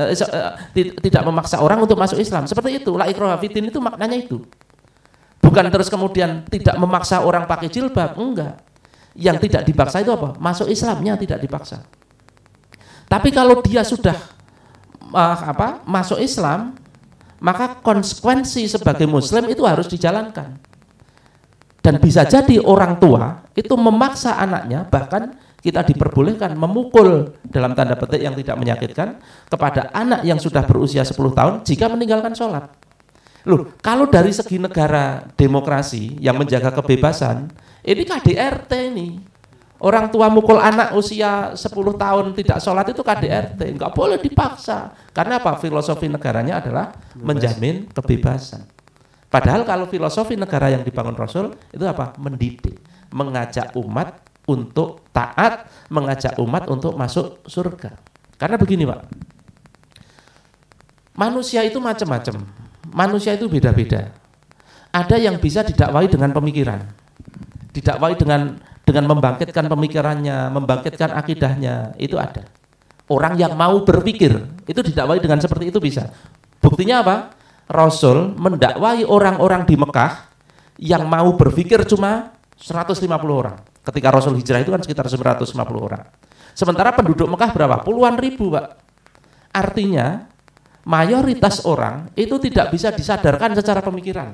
Tidak memaksa orang untuk masuk Islam. Seperti itu, la ikraha fiddin itu maknanya itu. Bukan terus kemudian tidak memaksa orang pakai jilbab, enggak. Yang tidak dipaksa itu apa? Masuk Islamnya tidak dipaksa. Tapi kalau dia sudah masuk Islam, maka konsekuensi sebagai Muslim itu harus dijalankan. Dan bisa jadi orang tua itu memaksa anaknya, bahkan kita diperbolehkan memukul dalam tanda petik yang tidak menyakitkan kepada anak yang sudah berusia 10 tahun jika meninggalkan sholat. Loh, kalau dari segi negara demokrasi yang menjaga kebebasan, ini KDRT ini. Orang tua mukul anak usia 10 tahun tidak sholat itu KDRT, nggak boleh dipaksa. Karena apa? Filosofi negaranya adalah menjamin kebebasan. Padahal kalau filosofi negara yang dibangun Rasul itu apa? Mendidik. mengajak umat untuk taat, mengajak umat untuk masuk surga. Karena begini Pak, manusia itu macam-macam, manusia itu beda-beda. Ada yang bisa didakwai dengan pemikiran, didakwai dengan membangkitkan pemikirannya, membangkitkan akidahnya, itu ada. Orang yang mau berpikir, itu didakwai dengan seperti itu bisa. Buktinya apa? Rasul mendakwai orang-orang di Mekah yang mau berpikir cuma 150 orang. Ketika Rasul hijrah itu kan sekitar 150 orang. Sementara penduduk Mekah berapa? Puluhan ribu, Pak. Artinya mayoritas orang itu tidak bisa disadarkan secara pemikiran.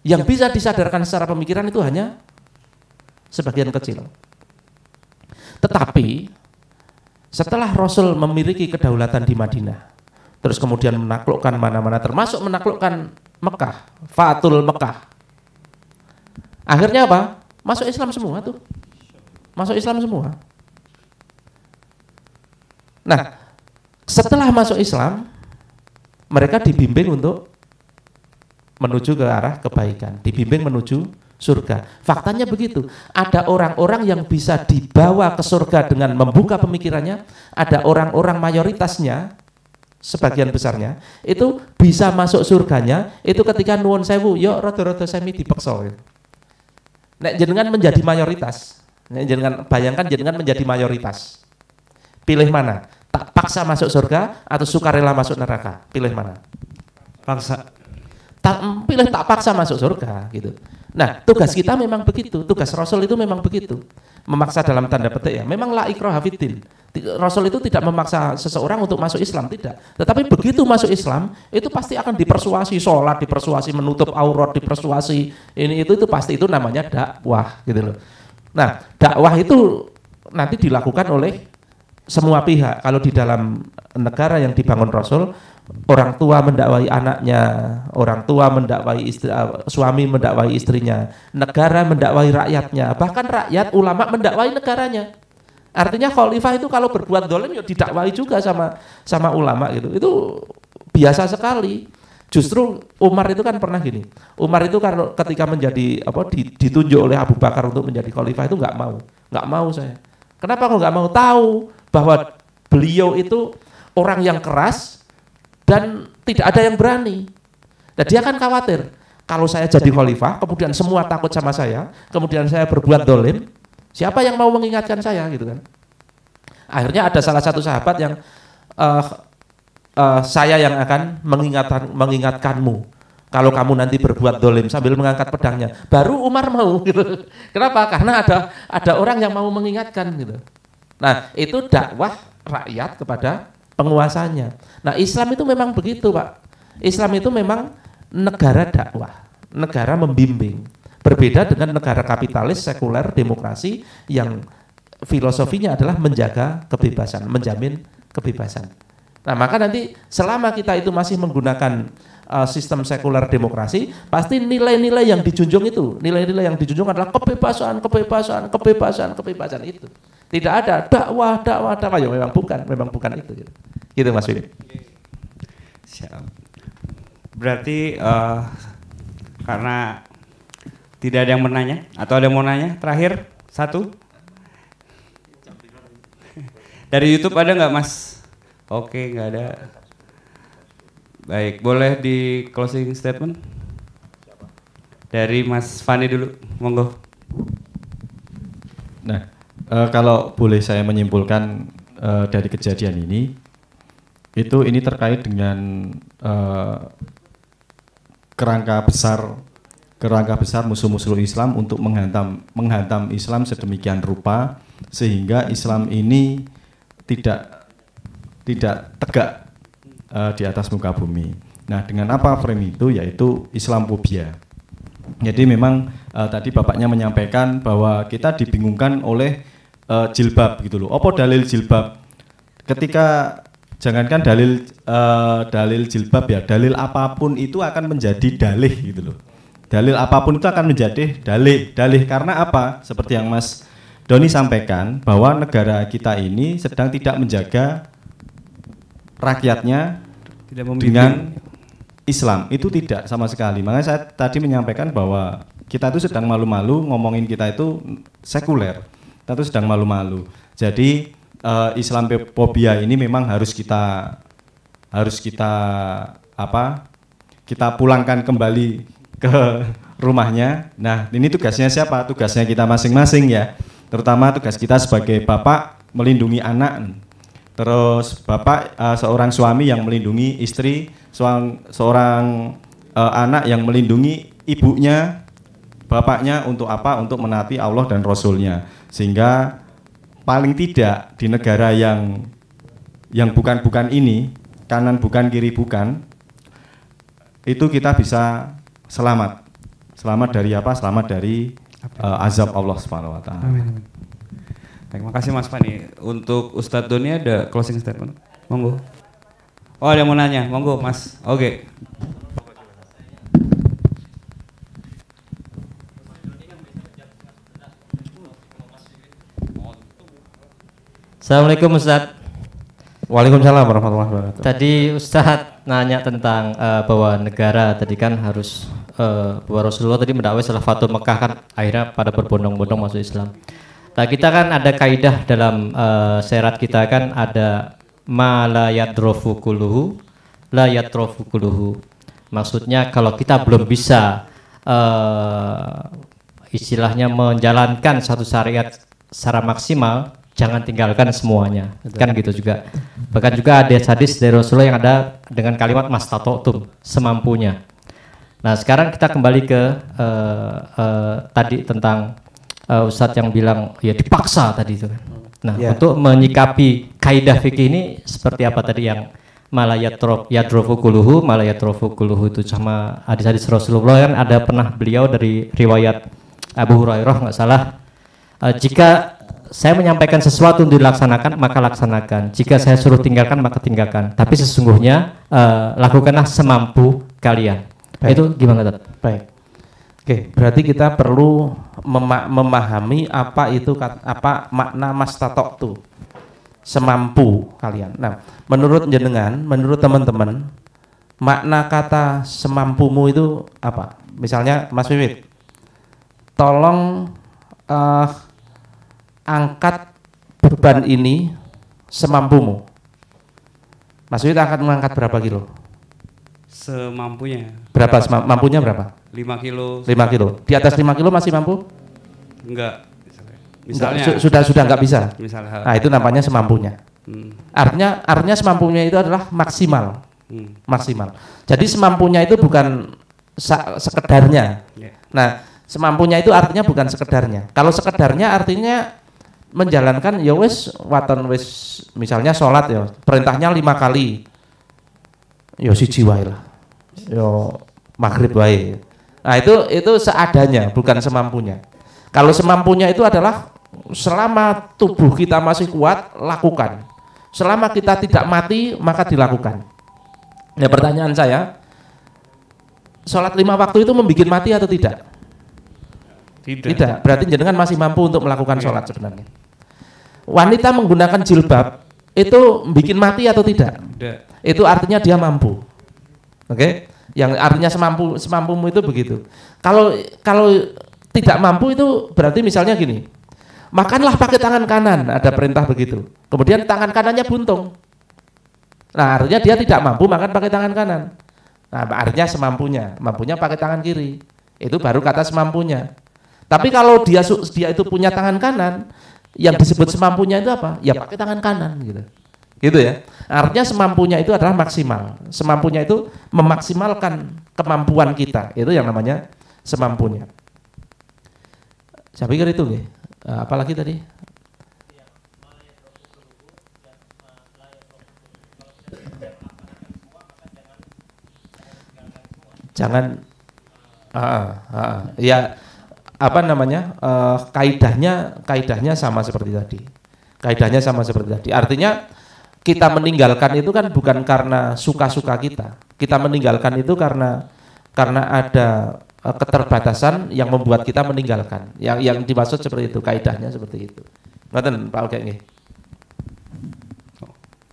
Yang bisa disadarkan secara pemikiran itu hanya sebagian kecil. Tetapi setelah Rasul memiliki kedaulatan di Madinah, terus kemudian menaklukkan mana-mana, termasuk menaklukkan Mekah, Fatul Mekah. Akhirnya apa? Masuk Islam semua tuh. Masuk Islam semua. Nah, setelah masuk Islam, mereka dibimbing untuk menuju ke arah kebaikan, dibimbing menuju surga. Faktanya begitu. Ada orang-orang yang bisa dibawa ke surga dengan membuka pemikirannya, ada orang-orang mayoritasnya, sebagian besarnya, itu bisa masuk surganya, itu ketika nuwun sewu, yuk rada-rada semi dipeksa. Nek jenengan menjadi mayoritas, nek jenengan bayangkan jenengan menjadi mayoritas. Pilih mana? Tak paksa masuk surga atau sukarela masuk neraka? Pilih mana? Paksa. Pilih tak paksa masuk surga gitu. Nah, tugas kita memang begitu, tugas Rasul itu memang begitu. Memaksa dalam tanda petik ya. Memang la ikraha fiddin. Rasul itu tidak memaksa seseorang untuk masuk Islam, tidak. Tetapi begitu masuk Islam, itu pasti akan dipersuasi sholat, dipersuasi menutup aurat, dipersuasi ini itu pasti, itu namanya dakwah gitu loh. Nah, dakwah itu nanti dilakukan oleh semua pihak. Kalau di dalam negara yang dibangun Rasul, orang tua mendakwai anaknya, orang tua mendakwai istri, suami mendakwai istrinya, negara mendakwai rakyatnya, bahkan rakyat ulama mendakwai negaranya. Artinya khalifah itu kalau berbuat dolim ya didakwai juga sama ulama gitu. Itu biasa sekali. Justru Umar itu kan pernah gini. Umar itu kalau ketika menjadi ditunjuk oleh Abu Bakar untuk menjadi khalifah itu nggak mau saya. Kenapa kok nggak mau? Tahu bahwa beliau itu orang yang keras dan tidak ada yang berani. Dan dia kan khawatir kalau saya jadi khalifah, kemudian semua takut sama saya, kemudian saya berbuat dolim, siapa yang mau mengingatkan saya gitu kan? Akhirnya ada salah satu sahabat yang saya yang akan mengingatkanmu kalau kamu nanti berbuat dolim, sambil mengangkat pedangnya. Baru Umar mau gitu. Kenapa? Karena ada orang yang mau mengingatkan gitu. Nah, itu dakwah rakyat kepada penguasanya. Nah, Islam itu memang begitu, Pak. Islam itu memang negara dakwah, negara membimbing. Berbeda dengan negara kapitalis, sekuler, demokrasi yang filosofinya adalah menjaga kebebasan, menjamin kebebasan. Nah, maka nanti selama kita itu masih menggunakan sistem sekuler demokrasi, pasti nilai-nilai yang dijunjung itu, nilai-nilai yang dijunjung adalah kebebasan itu. Tidak ada dakwah, ya memang bukan itu. Gitu Mas Willy. Siap. Berarti karena tidak ada yang menanya atau ada yang mau nanya? Terakhir satu. Dari YouTube ada nggak Mas? Oke, nggak ada. Baik, boleh di closing statement? Dari Mas Fani dulu, monggo. Nah, kalau boleh saya menyimpulkan dari kejadian ini terkait dengan kerangka besar musuh-musuh Islam untuk menghantam Islam sedemikian rupa sehingga Islam ini tidak tegak di atas muka bumi. Nah, dengan apa frame itu? Yaitu Islamophobia. Jadi memang tadi Bapaknya menyampaikan bahwa kita dibingungkan oleh jilbab gitu loh. Apa dalil jilbab? Ketika jangankan dalil jilbab ya, dalil apapun itu akan menjadi dalih gitu loh. Dalil apapun itu akan menjadi dalih karena apa? Seperti yang Mas Doni sampaikan bahwa negara kita ini sedang tidak menjaga rakyatnya dengan Islam, itu tidak sama sekali. Makanya saya tadi menyampaikan bahwa kita itu sedang malu-malu ngomongin kita itu sekuler. Kita itu sedang malu-malu. Jadi Islamophobia ini memang harus kita kita pulangkan kembali ke rumahnya. Nah, ini tugasnya siapa? Tugasnya kita masing-masing ya. Terutama tugas kita sebagai bapak melindungi anak. Terus bapak seorang suami yang melindungi istri, seorang anak yang melindungi ibunya, bapaknya untuk apa? Untuk menaati Allah dan Rasulnya. Sehingga paling tidak di negara yang bukan ini, kanan bukan, kiri bukan, itu kita bisa selamat dari apa? Selamat dari azab Allah Subhanahu wa taala. Amin. Baik, makasih Mas Fani. Untuk Ustadz Doni ada closing statement? Monggo. Oh, ada yang mau nanya. Monggo, Mas. Oke. Assalamualaikum Ustadz. Waalaikumsalam warahmatullahi wabarakatuh. Tadi Ustadz nanya tentang bahwa negara tadi kan harus bahwa Rasulullah tadi mendakwai setelah Fatul Mekah kan akhirnya pada berbondong-bondong masuk Islam. Nah, kita kan ada kaidah dalam syarat kita kan ada ma la yatrofu kulluhu la yatrofu kulluhu. Maksudnya kalau kita belum bisa istilahnya menjalankan satu syariat secara maksimal, jangan tinggalkan semuanya. Kan gitu juga. Bahkan juga ada hadis dari Rasulullah yang ada dengan kalimat mastatotum, semampunya. Nah, sekarang kita kembali ke tadi tentang Ustadz yang bilang ya dipaksa tadi itu kan. Nah, untuk menyikapi kaidah fikih ini seperti apa tadi yang yadrofu kuluhu itu sama hadis-hadis Rasulullah kan ada pernah beliau dari riwayat Abu Hurairah nggak salah, jika saya menyampaikan sesuatu untuk dilaksanakan maka laksanakan, jika saya suruh tinggalkan maka tinggalkan, tapi sesungguhnya lakukanlah semampu kalian. Baik. Itu gimana Tat? Baik. Oke, berarti kita perlu memahami apa makna mastatoktu, semampu kalian. Nah, menurut jenengan, menurut teman-teman, makna kata semampumu itu apa? Misalnya Mas Wiwit, tolong angkat beban ini semampumu. Mas Wiwit mengangkat berapa kilo? Semampunya. Berapa mampunya berapa? 5 kilo. 5 kilo. Di atas 5 kilo masih mampu? Enggak. Misalnya sudah enggak bisa. Misalnya. Nah, itu namanya semampunya. Artinya semampunya itu adalah maksimal. Maksimal. Jadi semampunya itu bukan sekedarnya. Nah, semampunya itu artinya bukan sekedarnya. Kalau sekedarnya artinya menjalankan ya wis waton wis, misalnya sholat ya perintahnya 5 kali. Yo siji wae lah. Yo maghrib wae. Nah, itu seadanya, bukan semampunya. Kalau semampunya itu adalah selama tubuh kita masih kuat, lakukan. Selama kita tidak mati, maka dilakukan. Ya, pertanyaan saya, sholat 5 waktu itu membuat mati atau tidak? Tidak. Berarti jenengan masih mampu untuk melakukan sholat sebenarnya. Wanita menggunakan jilbab itu bikin mati atau tidak? Tidak. Itu artinya dia mampu. Oke? Yang artinya semampumu itu begitu. Kalau tidak mampu itu berarti misalnya gini. Makanlah pakai tangan kanan, ada perintah begitu. Kemudian tangan kanannya buntung. Nah, artinya dia tidak mampu makan pakai tangan kanan. Nah, artinya semampunya, mampunya pakai tangan kiri. Itu baru kata semampunya. Tapi kalau dia itu punya tangan kanan, yang disebut semampunya itu apa? Ya pakai tangan kanan gitu. Gitu ya. Artinya semampunya itu adalah maksimal. Semampunya itu memaksimalkan kemampuan kita. Itu yang namanya semampunya. Saya pikir itu nih. Apalagi tadi? Jangan ya apa namanya? Kaidahnya sama seperti tadi. Kaidahnya sama seperti tadi. Artinya kita meninggalkan itu kan bukan karena suka-suka kita. Kita meninggalkan itu karena ada keterbatasan yang membuat kita meninggalkan. Yang dimaksud seperti itu, kaidahnya seperti itu. Ngoten Pak Oke nggih.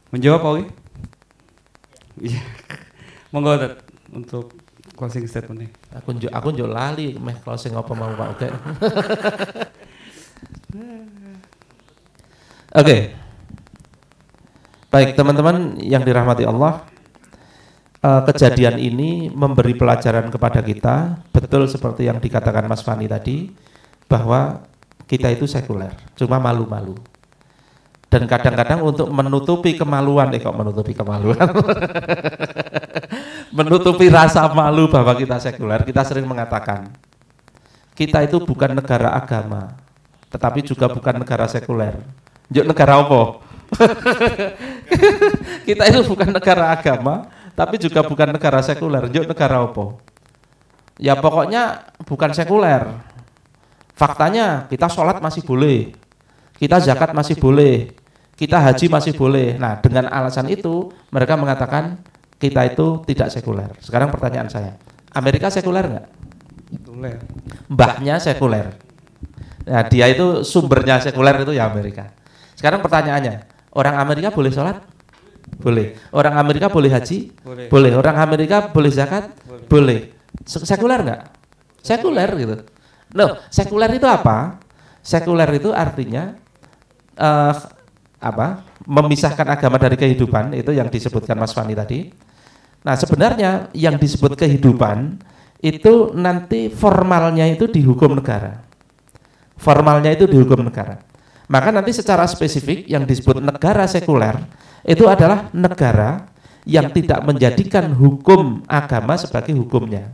Menjawab Pak Oke? Iya. Monggo untuk closing statement-nya. Aku njuk lali meh closing apa mau Pak Oke. Oke. Baik, teman-teman yang dirahmati Allah, kejadian ini memberi pelajaran kepada kita, betul seperti yang dikatakan Mas Fani tadi, bahwa kita itu sekuler, cuma malu-malu. Dan kadang-kadang untuk menutupi kemaluan, menutupi rasa malu bahwa kita sekuler, kita sering mengatakan, kita itu bukan negara agama, tetapi juga bukan negara sekuler. Yuk negara apa? Kita itu bukan negara agama, tapi juga bukan negara sekuler. Yuk negara apa? Ya pokoknya bukan sekuler. Faktanya kita sholat masih boleh, kita zakat masih boleh, kita haji masih boleh. Nah dengan alasan itu mereka mengatakan kita itu tidak sekuler. Sekarang pertanyaan saya, Amerika sekuler nggak? Sekuler. Mbahnya sekuler. Nah dia itu sumbernya sekuler itu ya Amerika. Sekarang pertanyaannya, orang Amerika boleh sholat? Boleh. Orang Amerika boleh haji? Boleh. Orang Amerika boleh zakat? Boleh. Sekuler nggak? Sekuler gitu. Loh, sekuler itu apa? Sekuler itu artinya memisahkan agama dari kehidupan, itu yang disebutkan Mas Fani tadi. Nah sebenarnya yang disebut kehidupan itu nanti formalnya itu dihukum negara. Formalnya itu dihukum negara. Maka nanti secara spesifik yang disebut negara sekuler itu adalah negara yang tidak menjadikan hukum agama sebagai hukumnya.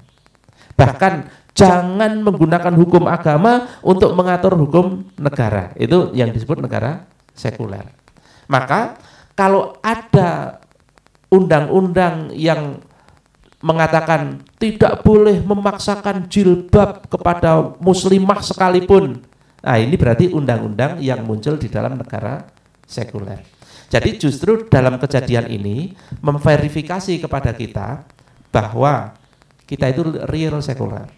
Bahkan jangan menggunakan hukum agama untuk mengatur hukum negara. Itu yang disebut negara sekuler. Maka kalau ada undang-undang yang mengatakan tidak boleh memaksakan jilbab kepada muslimah sekalipun, nah ini berarti undang-undang yang muncul di dalam negara sekuler. Jadi justru dalam kejadian ini memverifikasi kepada kita bahwa kita itu real sekuler.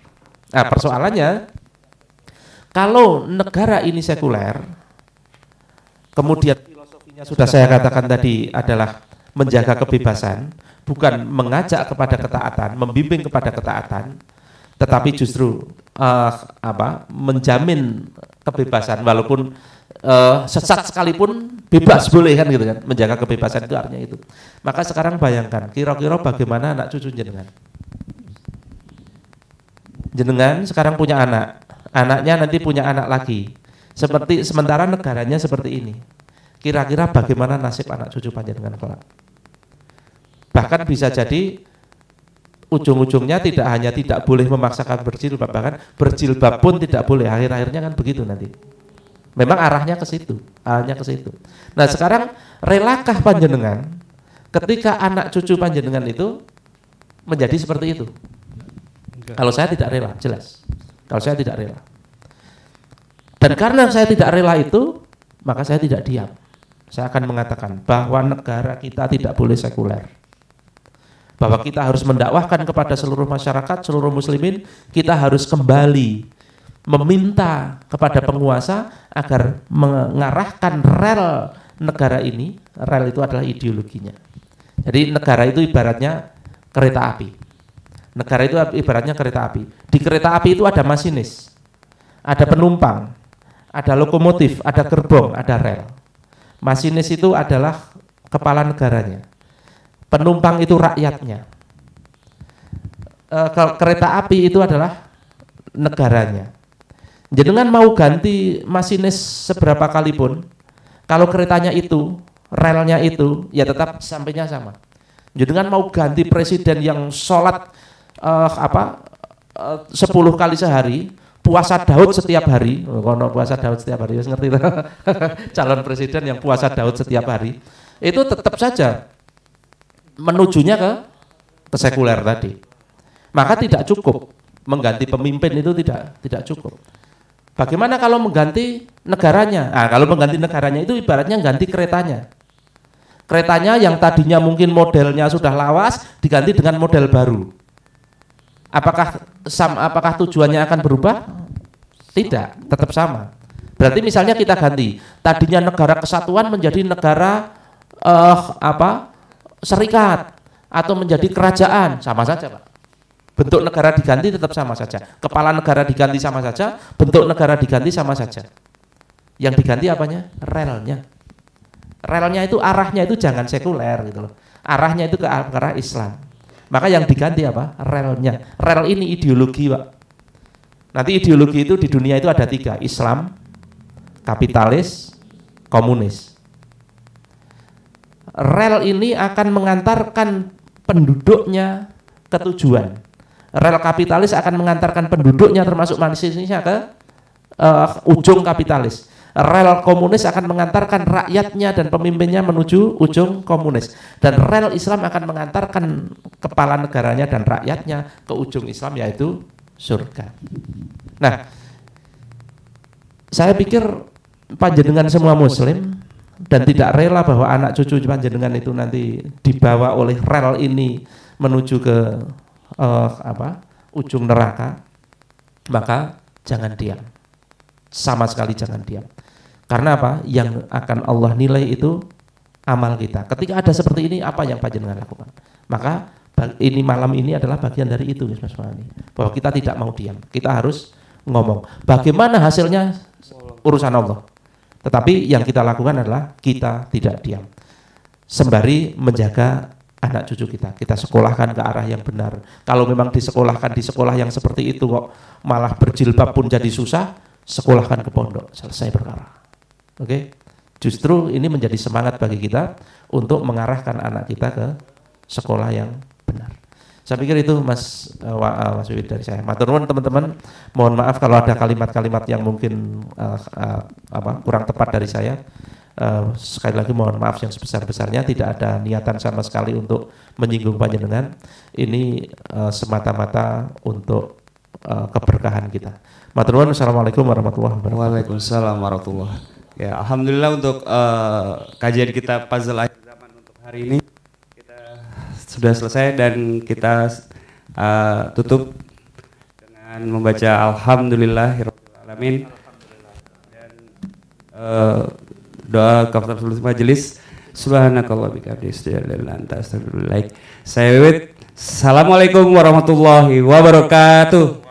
Nah persoalannya, kalau negara ini sekuler, kemudian filosofinya sudah saya katakan tadi adalah menjaga kebebasan, bukan mengajak kepada ketaatan, membimbing kepada ketaatan, tetapi justru menjamin kebebasan walaupun sesat sekalipun bebas boleh kan gitu kan, menjaga kebebasan itu artinya itu. Maka sekarang bayangkan kira-kira bagaimana anak cucu jenengan. Jenengan sekarang punya anak, anaknya nanti punya anak lagi. Sementara negaranya seperti ini. Kira-kira bagaimana nasib anak cucu panjenengan kelak? Bahkan bisa jadi ujung-ujungnya tidak hanya tidak boleh memaksakan berjilbab, bahkan berjilbab pun tidak boleh. Akhir-akhirnya kan begitu nanti. Memang arahnya ke situ, Nah sekarang relakah panjenengan ketika anak cucu panjenengan itu menjadi seperti itu? Kalau saya tidak rela, jelas. Kalau saya tidak rela. Dan karena saya tidak rela itu, maka saya tidak diam. Saya akan mengatakan bahwa negara kita tidak boleh sekuler. Bahwa kita harus mendakwahkan kepada seluruh masyarakat, seluruh muslimin, kita harus kembali meminta kepada penguasa agar mengarahkan rel negara ini. Rel itu adalah ideologinya. Jadi negara itu ibaratnya kereta api. Negara itu ibaratnya kereta api. Di kereta api itu ada masinis, ada penumpang, ada lokomotif, ada gerbong, ada rel. Masinis itu adalah kepala negaranya. Penumpang itu rakyatnya. Kereta api itu adalah negaranya. Jenengan mau ganti masinis seberapa kali pun, kalau keretanya itu, relnya itu, ya tetap sampainya sama. Jenengan mau ganti presiden yang sholat 10 kali sehari, puasa Daud setiap hari, kalau puasa Daud setiap hari, ngerti calon presiden yang puasa Daud setiap hari, itu tetap saja menujunya ke sekuler tadi. Maka tidak cukup mengganti pemimpin, itu tidak cukup. Bagaimana kalau mengganti negaranya? Nah, kalau mengganti negaranya itu ibaratnya ganti keretanya. Keretanya yang tadinya mungkin modelnya sudah lawas diganti dengan model baru. Apakah tujuannya akan berubah? Tidak, tetap sama. Berarti misalnya kita ganti, tadinya negara kesatuan menjadi negara serikat atau menjadi kerajaan, sama saja Pak. Bentuk negara diganti tetap sama saja. Kepala negara diganti sama saja, bentuk negara diganti sama saja. Yang diganti apanya? Relnya. Relnya itu arahnya itu jangan sekuler gitu loh. Arahnya itu ke arah Islam. Maka yang diganti apa? Relnya. Rel ini ideologi, Pak. Nanti ideologi itu di dunia itu ada 3, Islam, kapitalis, komunis. Rel ini akan mengantarkan penduduknya ke tujuan. Rel kapitalis akan mengantarkan penduduknya termasuk manusia ke ujung kapitalis. Rel komunis akan mengantarkan rakyatnya dan pemimpinnya menuju ujung komunis. Dan rel Islam akan mengantarkan kepala negaranya dan rakyatnya ke ujung Islam, yaitu surga. Nah, saya pikir panjenengan semua muslim dan tidak rela bahwa anak cucu panjenengan itu nanti dibawa oleh rel ini menuju ke ujung neraka, maka jangan diam, sama sekali jangan diam. Karena apa? Yang akan Allah nilai itu amal kita. Ketika ada seperti ini, apa yang panjenengan lakukan? Maka ini malam ini adalah bagian dari itu, Mas Fahmi, bahwa kita tidak mau diam, kita harus ngomong. Bagaimana hasilnya urusan Allah. Tetapi yang kita lakukan adalah kita tidak diam, sembari menjaga anak cucu kita. Kita sekolahkan ke arah yang benar. Kalau memang disekolahkan di sekolah yang seperti itu kok malah berjilbab pun jadi susah, sekolahkan ke pondok, selesai perkara. Oke? Justru ini menjadi semangat bagi kita untuk mengarahkan anak kita ke sekolah yang benar. Saya pikir itu Mas Wiwit dari saya. Matur nuwun teman-teman. Mohon maaf kalau ada kalimat-kalimat yang mungkin kurang tepat dari saya. Sekali lagi mohon maaf yang sebesar-besarnya. Tidak ada niatan sama sekali untuk menyinggung panjenengan. Ini semata-mata untuk keberkahan kita. Matur nuwun. Assalamualaikum warahmatullahi wabarakatuh. Waalaikumsalam warahmatullahi wabarakatuh. Ya, alhamdulillah untuk kajian kita puzzle akhir zaman untuk hari ini sudah selesai dan kita tutup dengan membaca alhamdulillahirabbil alamin dan doa kafaratul majelis. Subhanakallah bihamdika anta astaghfiruka. Saya Wiwit. Assalamualaikum warahmatullahi wabarakatuh.